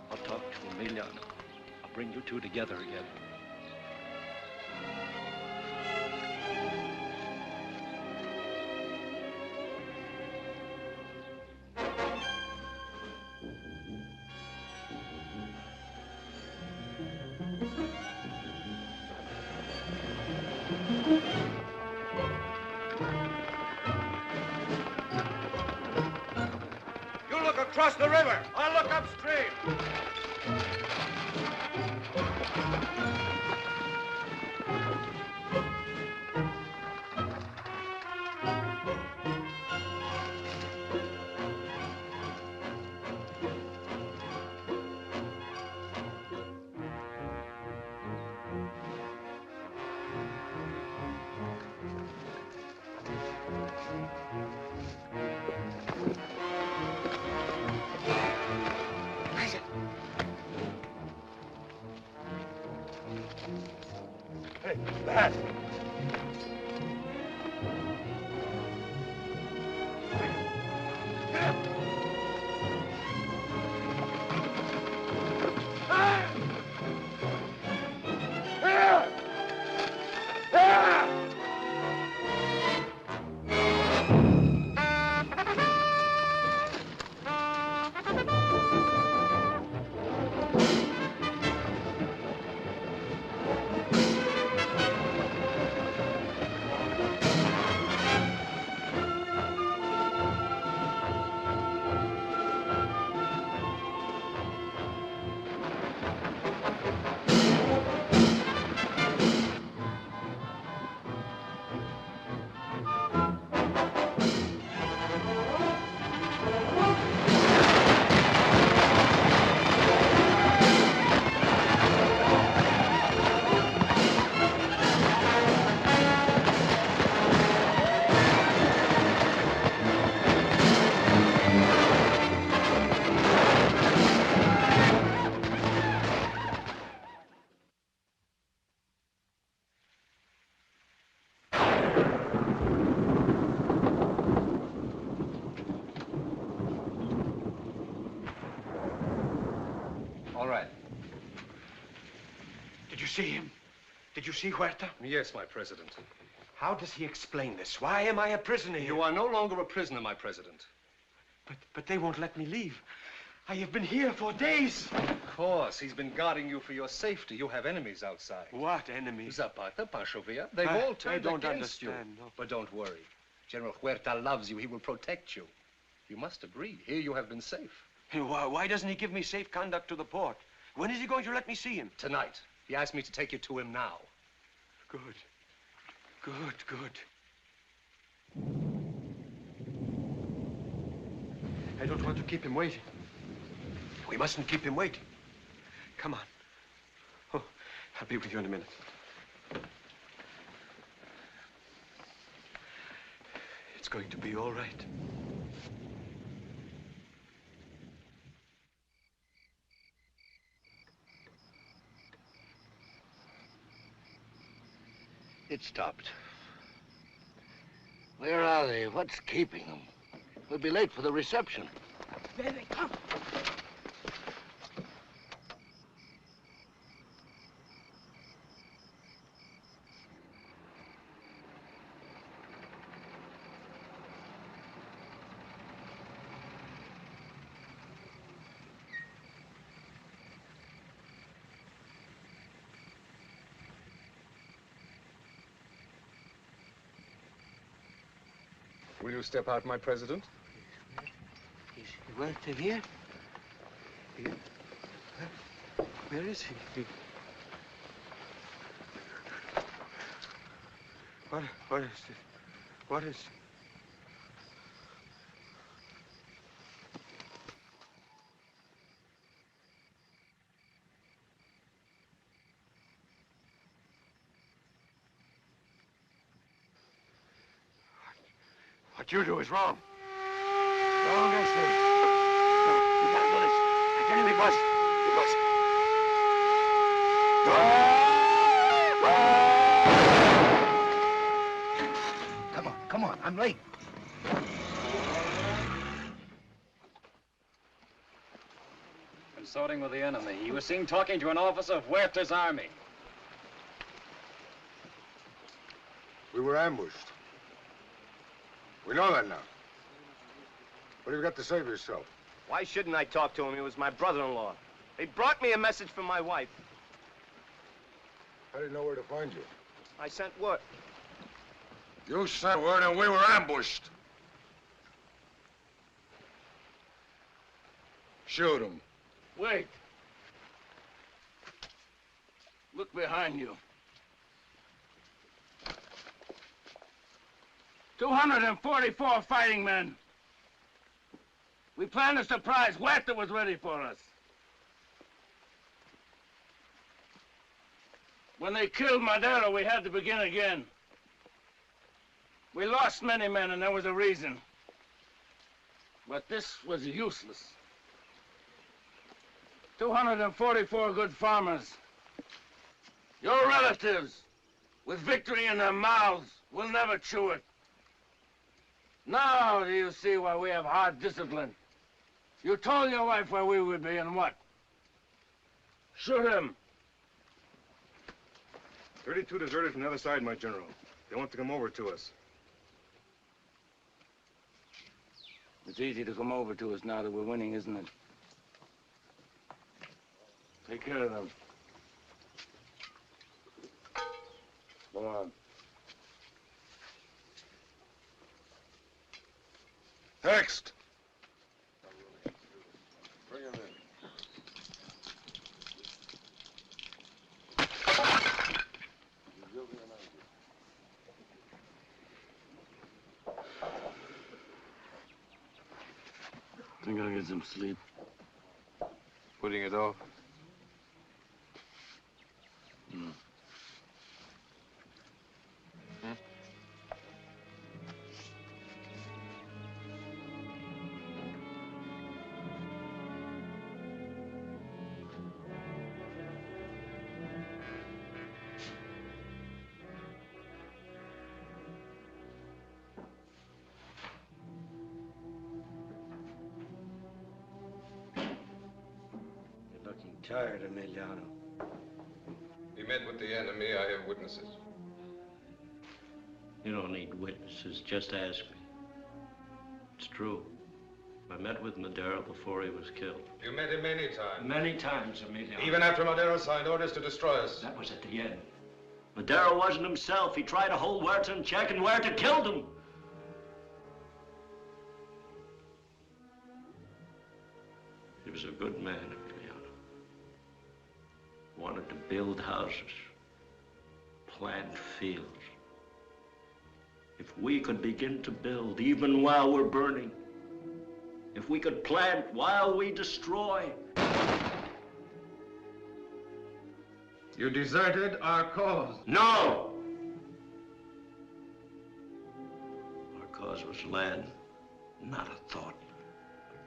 I'll talk to Emiliano. I'll bring you two together again. You look across the river. I'll look upstream. Hey, that. All right. Did you see him? Did you see Huerta? Yes, my president. How does he explain this? Why am I a prisoner here? You are no longer a prisoner, my president. But they won't let me leave. I have been here for days. Of course. He's been guarding you for your safety. You have enemies outside. What enemies? Zapata, Pancho Villa. They've all turned I don't against understand, you. no. But don't worry. General Huerta loves you. He will protect you. You must agree. Here you have been safe. Why doesn't he give me safe conduct to the port? When is he going to let me see him? Tonight. He asked me to take you to him now. Good. I don't want to keep him waiting. We mustn't keep him waiting. Come on. Oh, I'll be with you in a minute. It's going to be all right. It stopped. Where are they? What's keeping them? We'll be late for the reception. There they come. Will you step out, my president? Where to here? Where is he? What is it? What is... What you do is wrong. Wrong, I say. No, you can't do this. I tell you, you must. Come on, I'm late. Consorting with the enemy. He was seen talking to an officer of Huerta's army. We were ambushed. We know that now. What have you got to say for yourself? Why shouldn't I talk to him? He was my brother-in-law. He brought me a message from my wife. How did he know where to find you? I sent word. You sent word and we were ambushed. Shoot him. Wait. Look behind you. 244 fighting men. We planned a surprise. Huerta was ready for us. When they killed Madero, we had to begin again. We lost many men, and there was a reason. But this was useless. 244 good farmers. Your relatives, with victory in their mouths, will never chew it. Now do you see why we have hard discipline? You told your wife where we would be and what? Shoot him. 32 deserted from the other side, my general. They want to come over to us. It's easy to come over to us now that we're winning, isn't it? Take care of them. Go on. Next. Bring him in. Think I'll get some sleep. Putting it off? No. Tired, Emiliano. He met with the enemy. I have witnesses. You don't need witnesses. Just ask me. It's true. I met with Madero before he was killed. You met him many times. Many times, Emiliano. Even after Madero signed orders to destroy us. That was at the end. Madero wasn't himself. He tried to hold Huerta in check, and Huerta killed him. He was a good man, Emiliano. Wanted to build houses, plant fields. If we could begin to build even while we're burning, if we could plant while we destroy. You deserted our cause. No! Our cause was land, not a thought.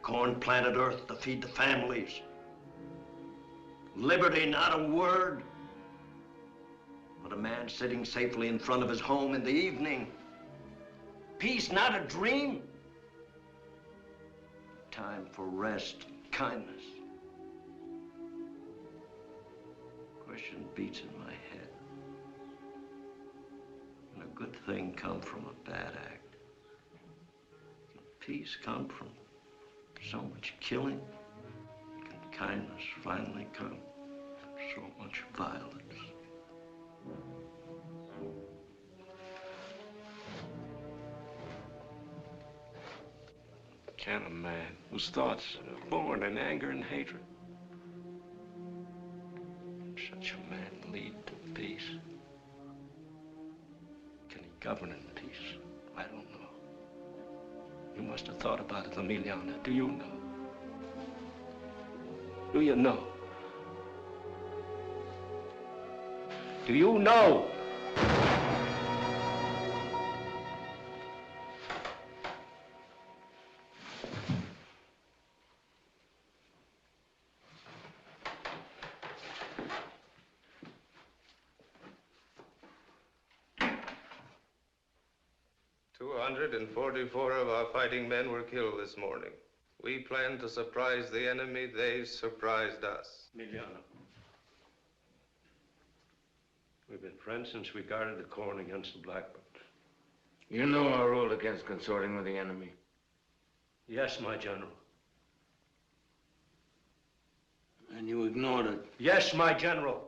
Corn planted earth to feed the families. Liberty, not a word. But a man sitting safely in front of his home in the evening. Peace, not a dream. Time for rest, kindness. Question beats in my head. Can a good thing come from a bad act? Can peace come from so much killing? Can kindness finally come from so much violence? Can a man whose thoughts are born in anger and hatred, such a man lead to peace? Can he govern in peace? I don't know. You must have thought about it, Emiliano. Do you know? Do you know? Do you know? "244 of our fighting men were killed this morning. We planned to surprise the enemy. They surprised us." Emiliano. We've been friends since we guarded the corn against the Blackbirds. You know our rule against consorting with the enemy. Yes, my general. And you ignored it. Yes, my general.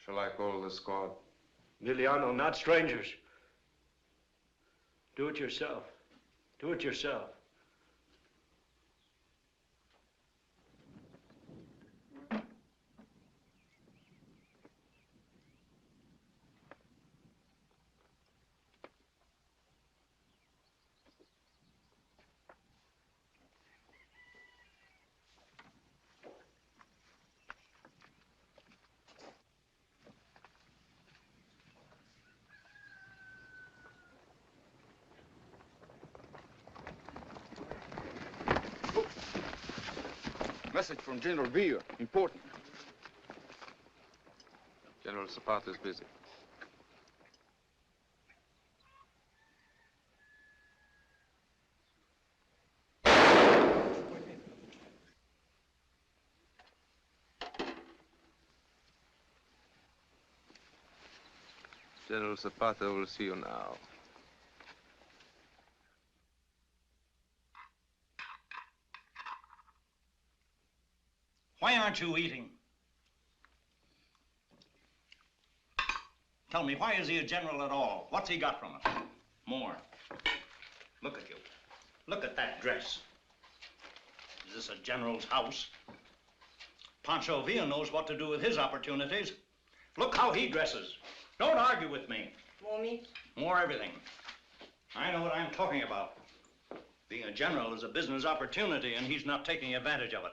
Shall I call the squad? Emiliano, not strangers. Do it yourself. Do it yourself. Message from General Villa. Important. General Zapata is busy. General Zapata will see you now. Why aren't you eating? Tell me, why is he a general at all? What's he got from it? More. Look at you. Look at that dress. Is this a general's house? Pancho Villa knows what to do with his opportunities. Look how he dresses. Don't argue with me. More meat? More everything. I know what I'm talking about. Being a general is a business opportunity, and he's not taking advantage of it.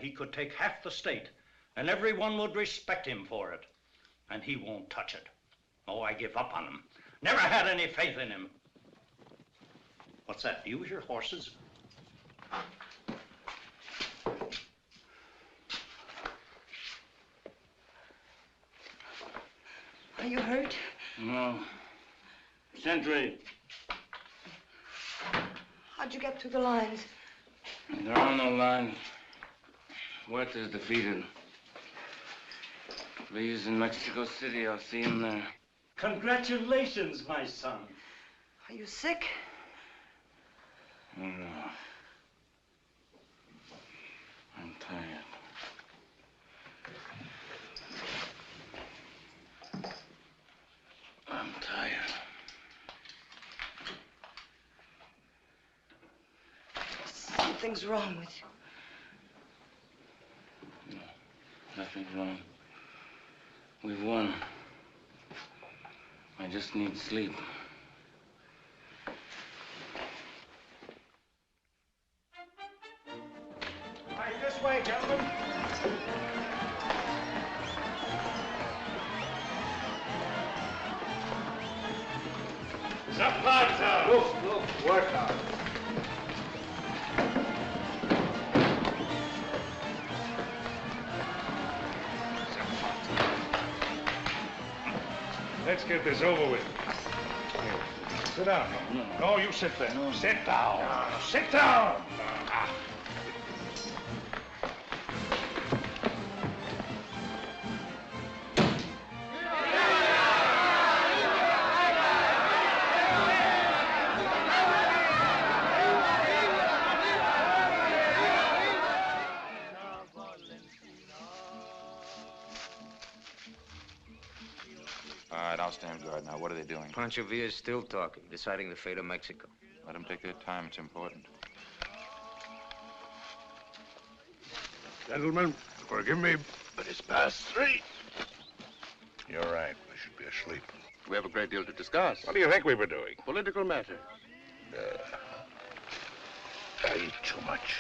He could take half the state, and everyone would respect him for it. And he won't touch it. Oh, I give up on him. Never had any faith in him. What's that? Do you use your horses? Are you hurt? No. Sentry. How'd you get through the lines? There are no lines. Huerta's defeated. Lee's in Mexico City. I'll see him there. Congratulations, my son. Are you sick? No. I'm tired. I'm tired. Something's wrong with you. No, nothing's wrong. We've won. I just need sleep. All right, this way, gentlemen. Zapata! Look, work out. Let's get this over with. Sit down. No, you sit there. Sit down. Sit down. All right, I'll stand guard now. What are they doing? Pancho Villa's still talking, deciding the fate of Mexico. Let them take their time. It's important. Gentlemen, forgive me, but it's past 3. You're right. We should be asleep. We have a great deal to discuss. What do you think we were doing? Political matter. I eat too much.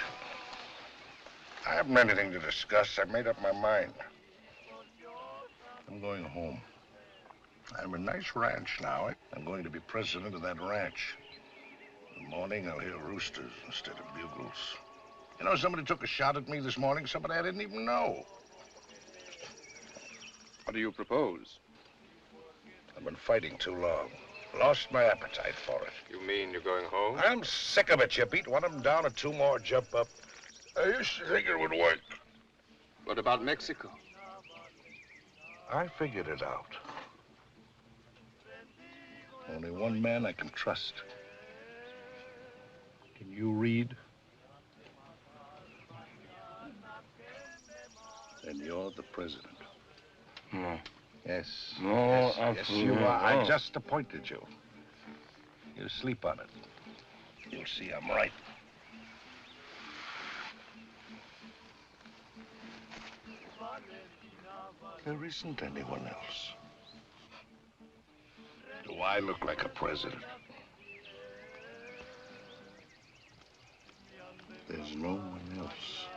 I haven't anything to discuss. I've made up my mind. I'm going home. I have a nice ranch now. I'm going to be president of that ranch. In the morning, I'll hear roosters instead of bugles. You know, somebody took a shot at me this morning, somebody I didn't even know. What do you propose? I've been fighting too long. Lost my appetite for it. You mean you're going home? I'm sick of it. You beat one of them down and 2 more jump up. I used to think it would work. What about Mexico? I figured it out. Only one man I can trust. Can you read? Then you're the president. No. Yes. No, yes, absolutely yes, you are. no. I just appointed you. You sleep on it. You'll see I'm right. There isn't anyone else. Do I look like a president? There's no one else.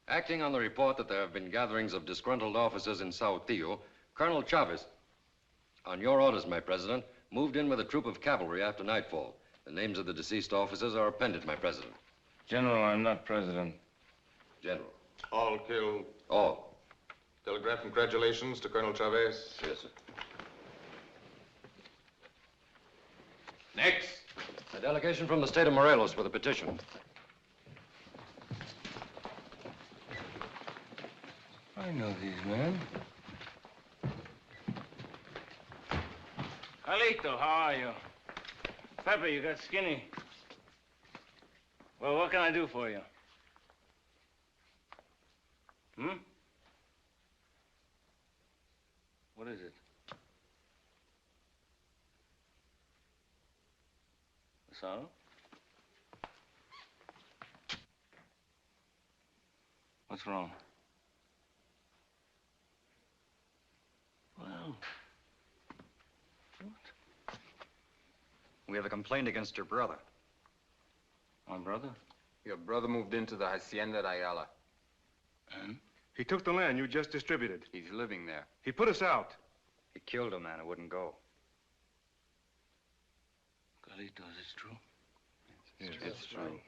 Acting on the report that there have been gatherings of disgruntled officers in Saltillo, Colonel Chavez, on your orders, my president, moved in with a troop of cavalry after nightfall. The names of the deceased officers are appended, my president. General, I'm not president. General. All killed. All. Telegraph congratulations to Colonel Chavez. Yes, sir. Next. A delegation from the state of Morelos with a petition. I know these men. Carlito, how are you? Pepe, you got skinny. Well, what can I do for you? Hmm? What is it? Asado? What's wrong? Well, We have a complaint against your brother. my brother? Your brother moved into the Hacienda de Ayala. And? He took the land you just distributed. He's living there. He put us out. He killed a man who wouldn't go. Carlito, is this true? Yes, It's true.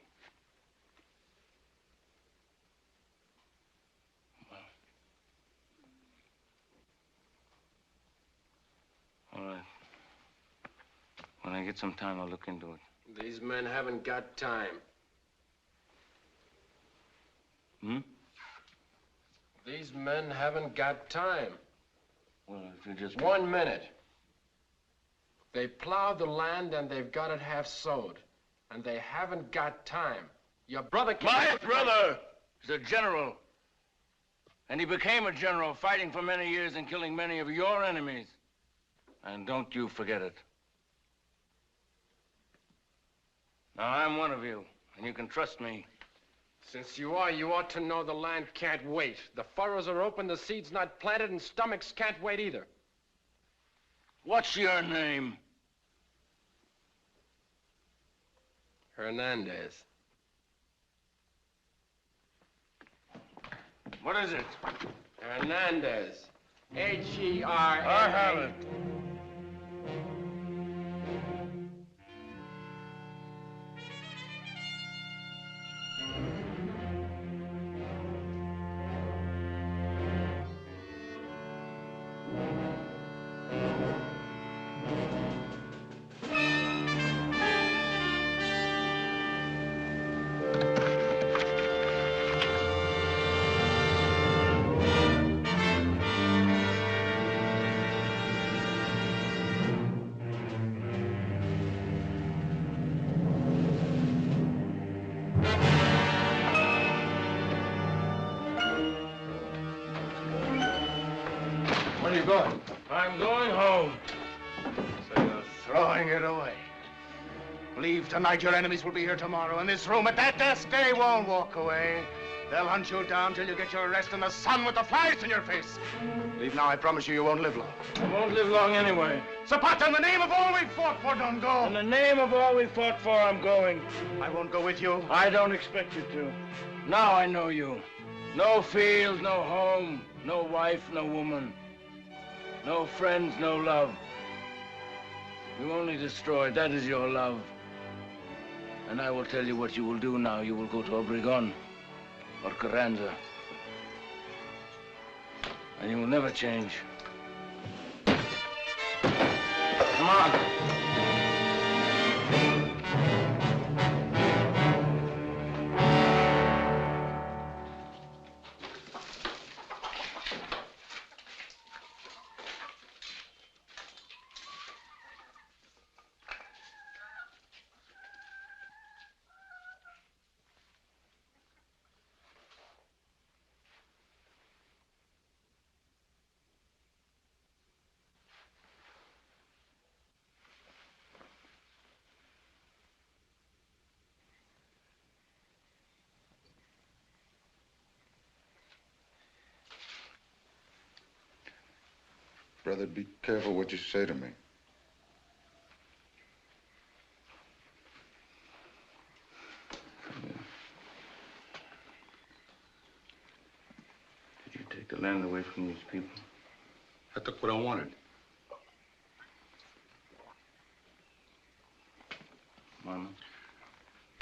All right. When I get some time, I'll look into it. These men haven't got time. Hmm? These men haven't got time. Well, if you just... 1 minute. They plowed the land and they've got it half sowed. And they haven't got time. Your brother My brother is a general. And he became a general, fighting for many years and killing many of your enemies. And don't you forget it. Now, I'm one of you. And you can trust me. Since you ought to know the land can't wait. The furrows are open, the seed's not planted, and stomachs can't wait either. What's your name? Hernandez. What is it? Hernandez. H-E-R-N-A. I have it. Where are you going? I'm going home. So you're throwing it away. Leave tonight, your enemies will be here tomorrow in this room at that desk. They won't walk away. They'll hunt you down till you get your rest in the sun with the flies in your face. Leave now, I promise you, you won't live long. I won't live long anyway. Zapata, in the name of all we fought for, don't go. In the name of all we fought for, I'm going. I won't go with you. I don't expect you to. Now I know you. No field, no home, no wife, no woman. No friends, no love. You only destroyed, that is your love. And I will tell you what you will do now. You will go to Obregon or Carranza. And you will never change. Come on. Brother, be careful what you say to me. Did you take the land away from these people? I took what I wanted. Mama?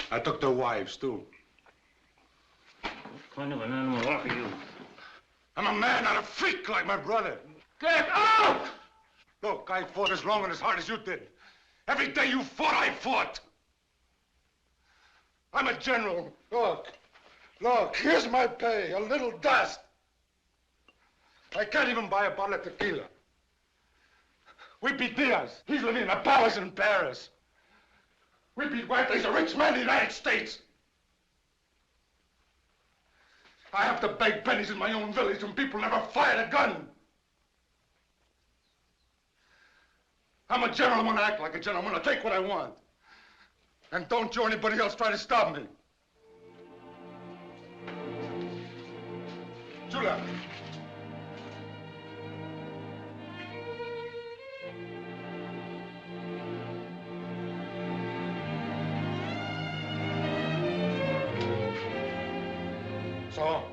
I took their wives, too. What kind of an animal are you? I'm a man, not a freak like my brother. Get out! Look, I fought as long and as hard as you did. Every day you fought, I fought. I'm a general. Look, here's my pay, a little dust. I can't even buy a bottle of tequila. We beat Diaz. He's living in a palace in Paris. We beat Huerta. He's a rich man in the United States. I have to beg pennies in my own village when people never fired a gun. I'm a general. I'm going to act like a general. I'm going to take what I want. And don't you or anybody else try to stop me. Chula. So?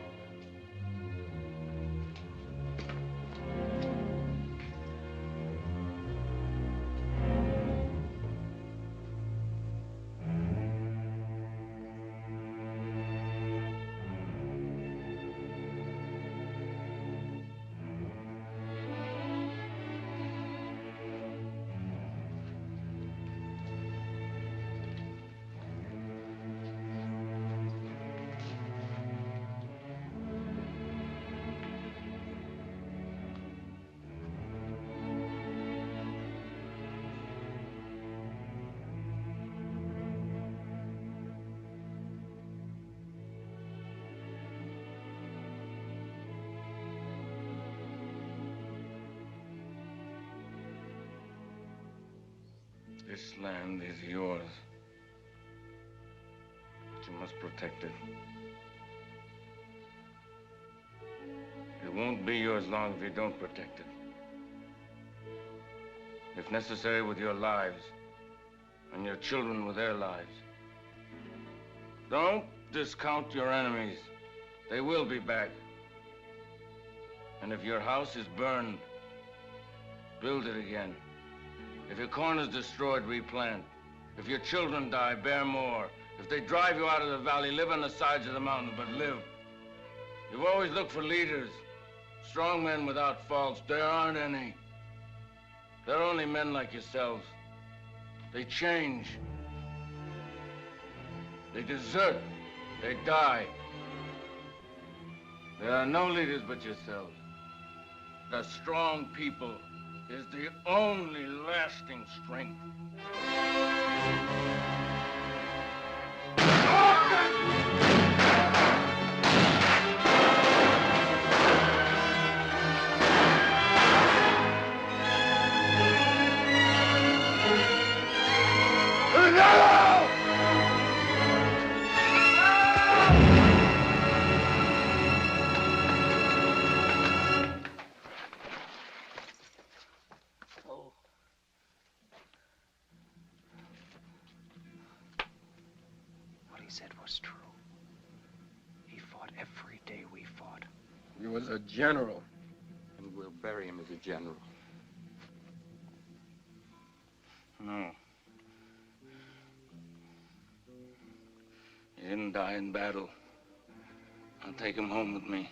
This land is yours. must protect it. It won't be yours long if you don't protect it. If necessary, with your lives, and your children with their lives. Don't discount your enemies. They will be back. And if your house is burned, build it again. If your corn is destroyed, replant. If your children die, bear more. If they drive you out of the valley, live on the sides of the mountain, but live. You've always looked for leaders, strong men without faults. There aren't any. They're only men like yourselves. They change. They desert. They die. There are no leaders but yourselves. The strong people is the only lasting strength. He was a general, and we'll bury him as a general. No. He didn't die in battle. I'll take him home with me.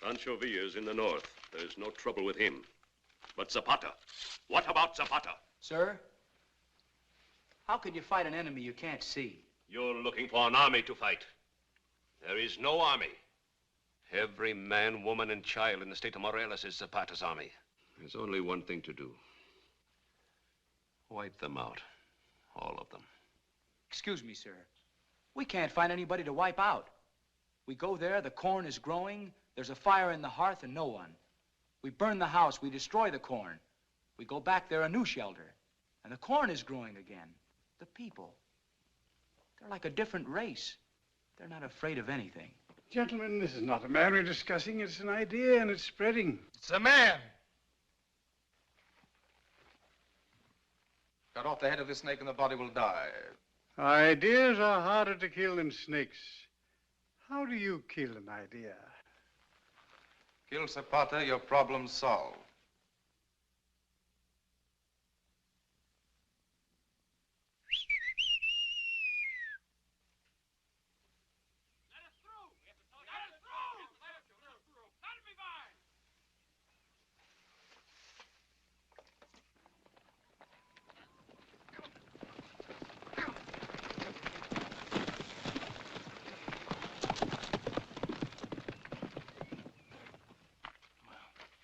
Pancho Villa's in the north. There's no trouble with him. But Zapata. What about Zapata? Sir? How can you fight an enemy you can't see? You're looking for an army to fight. There is no army. Every man, woman, and child in the state of Morelos is Zapata's army. There's only one thing to do. Wipe them out. All of them. Excuse me, sir. We can't find anybody to wipe out. We go there, the corn is growing, there's a fire in the hearth and no one. We burn the house, we destroy the corn. We go back there, a new shelter. And the corn is growing again. The people. They're like a different race. They're not afraid of anything. Gentlemen, this is not a man we're discussing. It's an idea and it's spreading. It's a man. Cut off the head of the snake and the body will die. Ideas are harder to kill than snakes. How do you kill an idea? Kill Zapata, your problem's solved.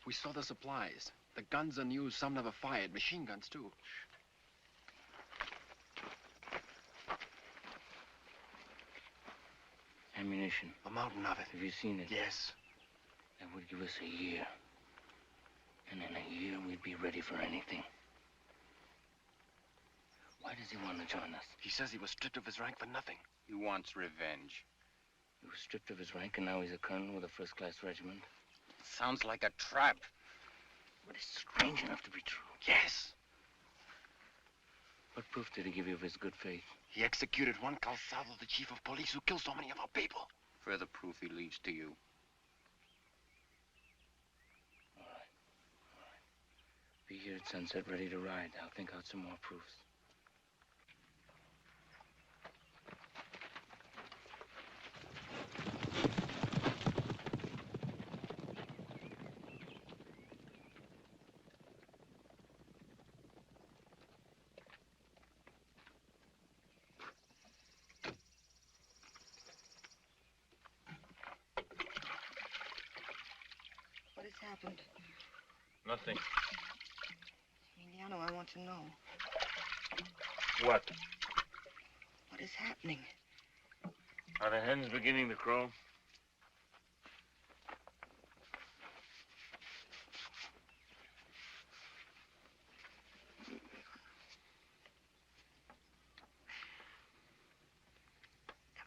We saw the supplies. The guns unused, some never fired. Machine guns, too. Ammunition. A mountain of it. Have you seen it? Yes. That would give us a year. And in a year, we'd be ready for anything. Why does he want to join us? He says he was stripped of his rank for nothing. He wants revenge. He was stripped of his rank, and now he's a colonel with a first-class regiment. Sounds like a trap. But it's strange enough to be true. Yes. What proof did he give you of his good faith? He executed Juan Calzado, the chief of police, who killed so many of our people. Further proof he leaves to you. All right. Be here at sunset, ready to ride. I'll think out some more proofs. happened? Nothing. Emiliano, I want to know. What? What is happening? Are the hens beginning to crow?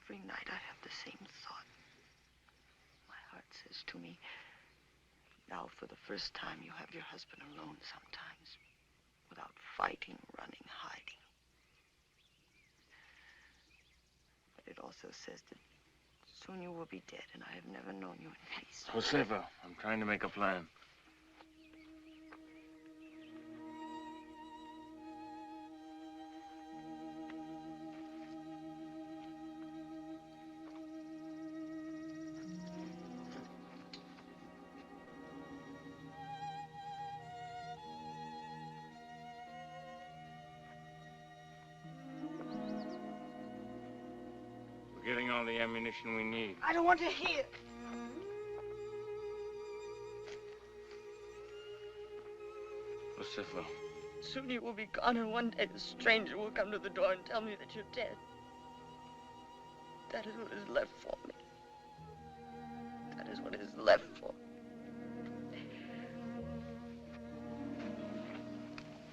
Every night I have the same thought. My heart says to me, now for the first time you have your husband alone sometimes, without fighting, running, hiding. But it also says that soon you will be dead, and I have never known you in peace. Josefa, I'm trying to make a plan. We're getting all the ammunition we need. I don't want to hear. Josefa. Soon you will be gone, and one day a stranger will come to the door and tell me that you're dead. That is what is left for me. That is what is left for me.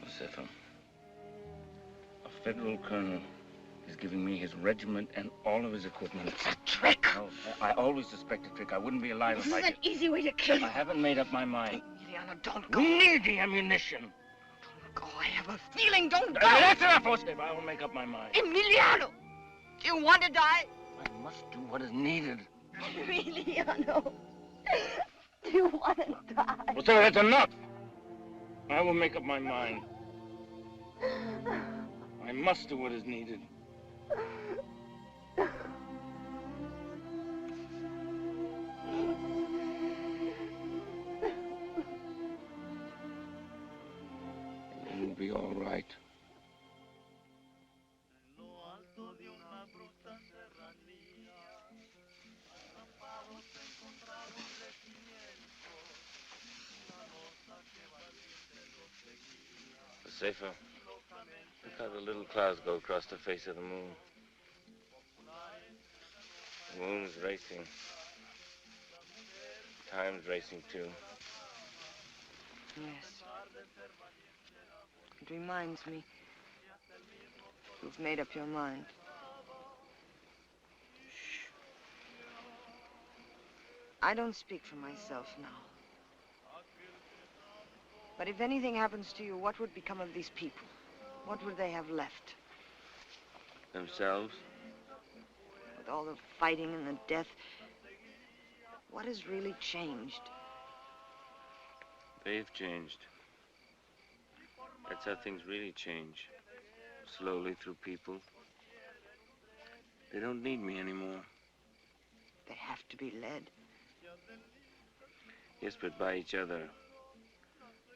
Josefa, a federal colonel is giving me his regiment and all of his equipment. It's a trick. No, I always suspect a trick. I wouldn't be alive This if is I an did. easy way to kill you. I haven't made up my mind. Emiliano, don't go. We need the ammunition. Don't go. I have a feeling. Don't go. That's enough, Josefa. I will make up my mind. Emiliano, do you want to die? I must do what is needed. Emiliano, do you want to die? Josefa, that's enough. I will make up my mind. I must do what is needed. It will be all right. Josefa, look how the little clouds go across the face of the moon. The moon's racing. Time's racing, too. Yes. It reminds me. You've made up your mind. Shh. I don't speak for myself now. But if anything happens to you, what would become of these people? What would they have left? Themselves? With all the fighting and the death, what has really changed? They've changed. That's how things really change. Slowly through people. They don't need me anymore. They have to be led. Yes, but by each other.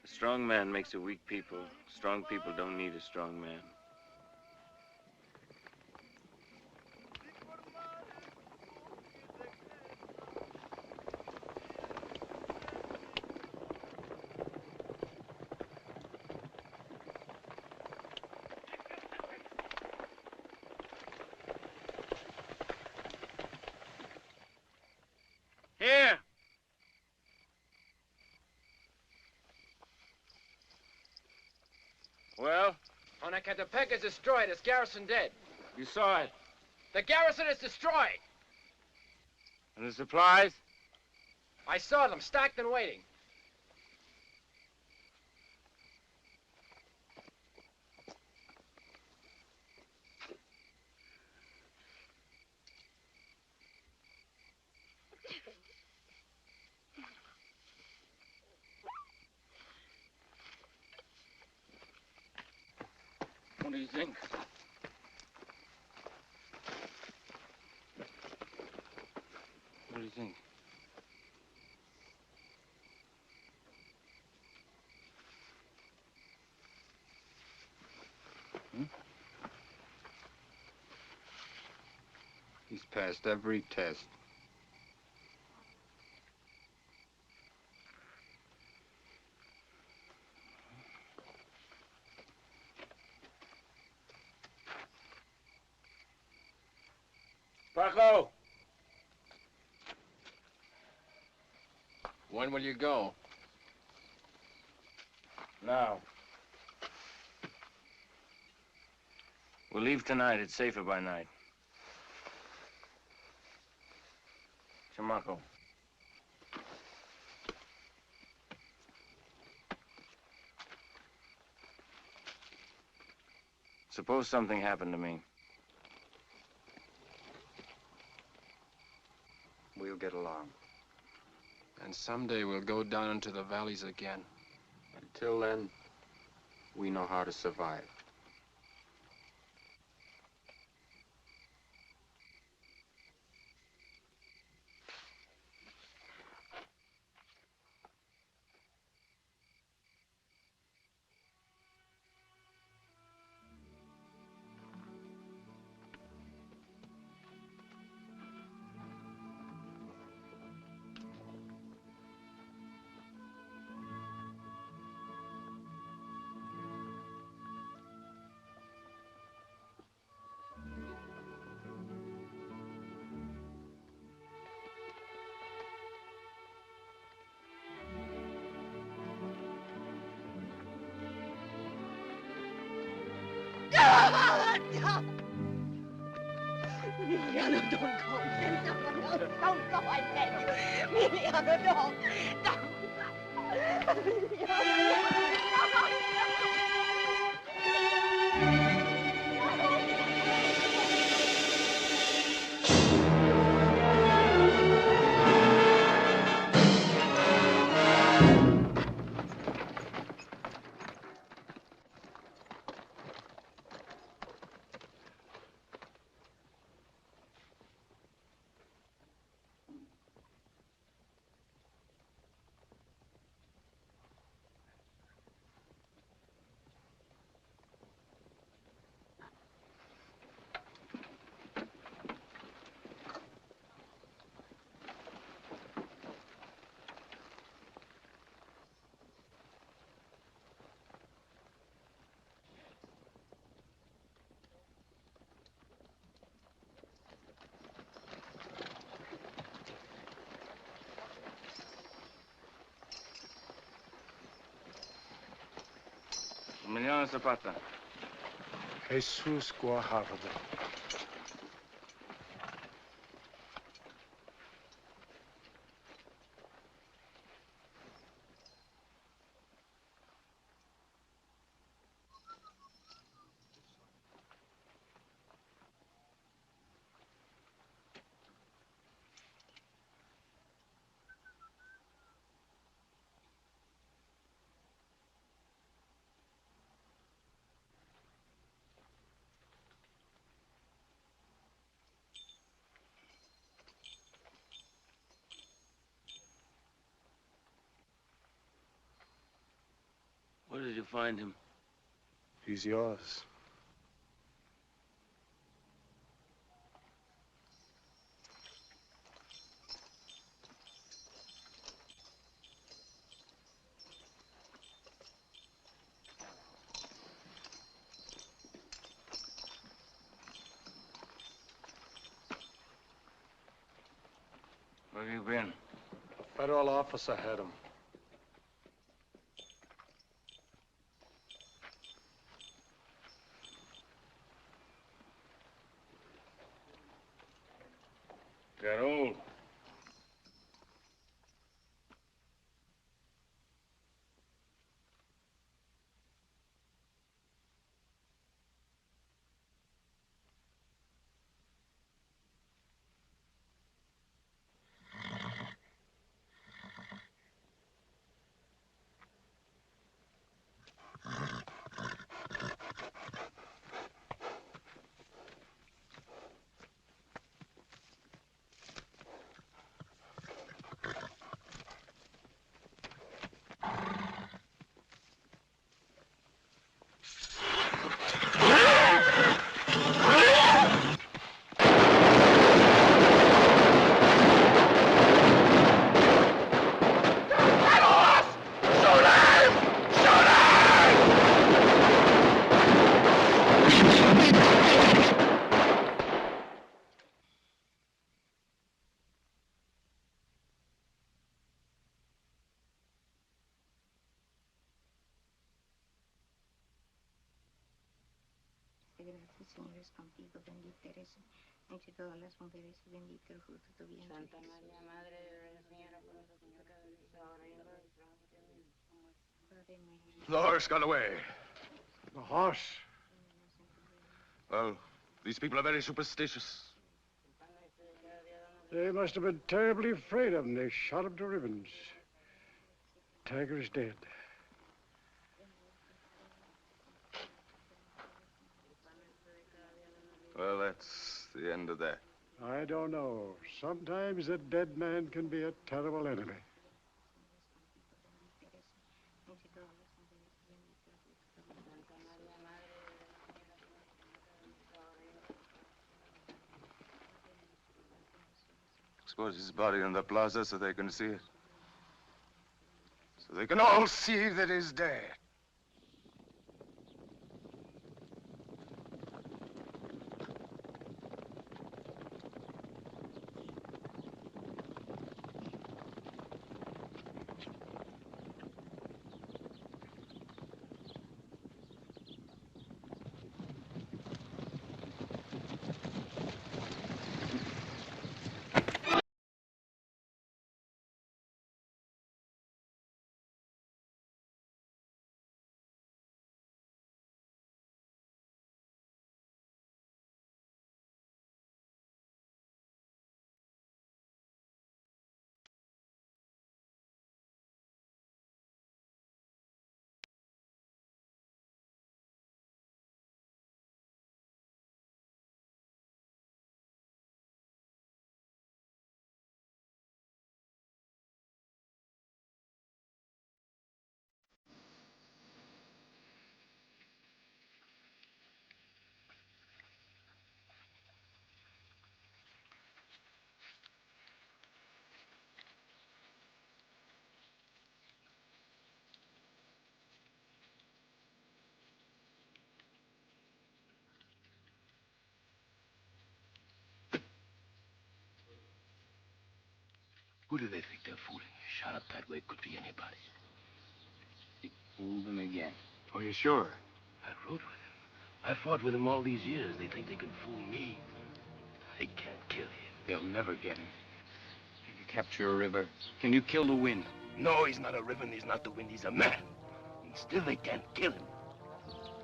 A strong man makes a weak people. Strong people don't need a strong man. Here! Well? Onacatepec is destroyed. Its garrison dead. You saw it. The garrison is destroyed. And the supplies? I saw them stacked and waiting. What do you think? What do you think? He's passed every test. Paco! When will you go? Now. We'll leave tonight. It's safer by night. Chamaco. Suppose something happened to me. We'll get along. And someday we'll go down into the valleys again. Until then, we know how to survive. Emiliano, don't go. Send someone else. Don't go, I beg you. Emiliano, don't. Emiliano Zapata. Jesus Guajardo. Where did you find him? He's yours. Where have you been? A federal officer had him. Got old. el Señor es contigo, bendita eres entre todas las mujeres y bendito el fruto de tu vientre. Santa María, Madre de Dios, Señora, por nosotros pecadores, ahora y en la hora de nuestra muerte. The horse got away. The horse? Well, these people are very superstitious. They must have been terribly afraid of him. They shot him to ribbons. Tiger is dead. Well, that's the end of that. I don't know. Sometimes a dead man can be a terrible enemy. Expose his body in the plaza so they can see it. So they can all see that he's dead. Who do they think they're fooling? Shot up that way could be anybody. You fooled them again. Oh, you sure? I rode with him. I fought with him all these years. They think they can fool me. They can't kill him. They'll never get him. Can you capture a river? Can you kill the wind? No, he's not a river and he's not the wind. He's a man. And still they can't kill him.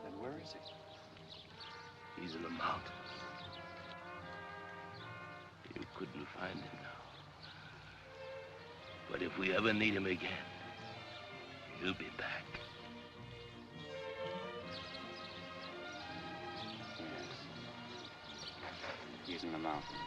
Then where is he? He's in the mountains. You couldn't find him now. But if we ever need him again, he'll be back. Yes. He's in the mountains.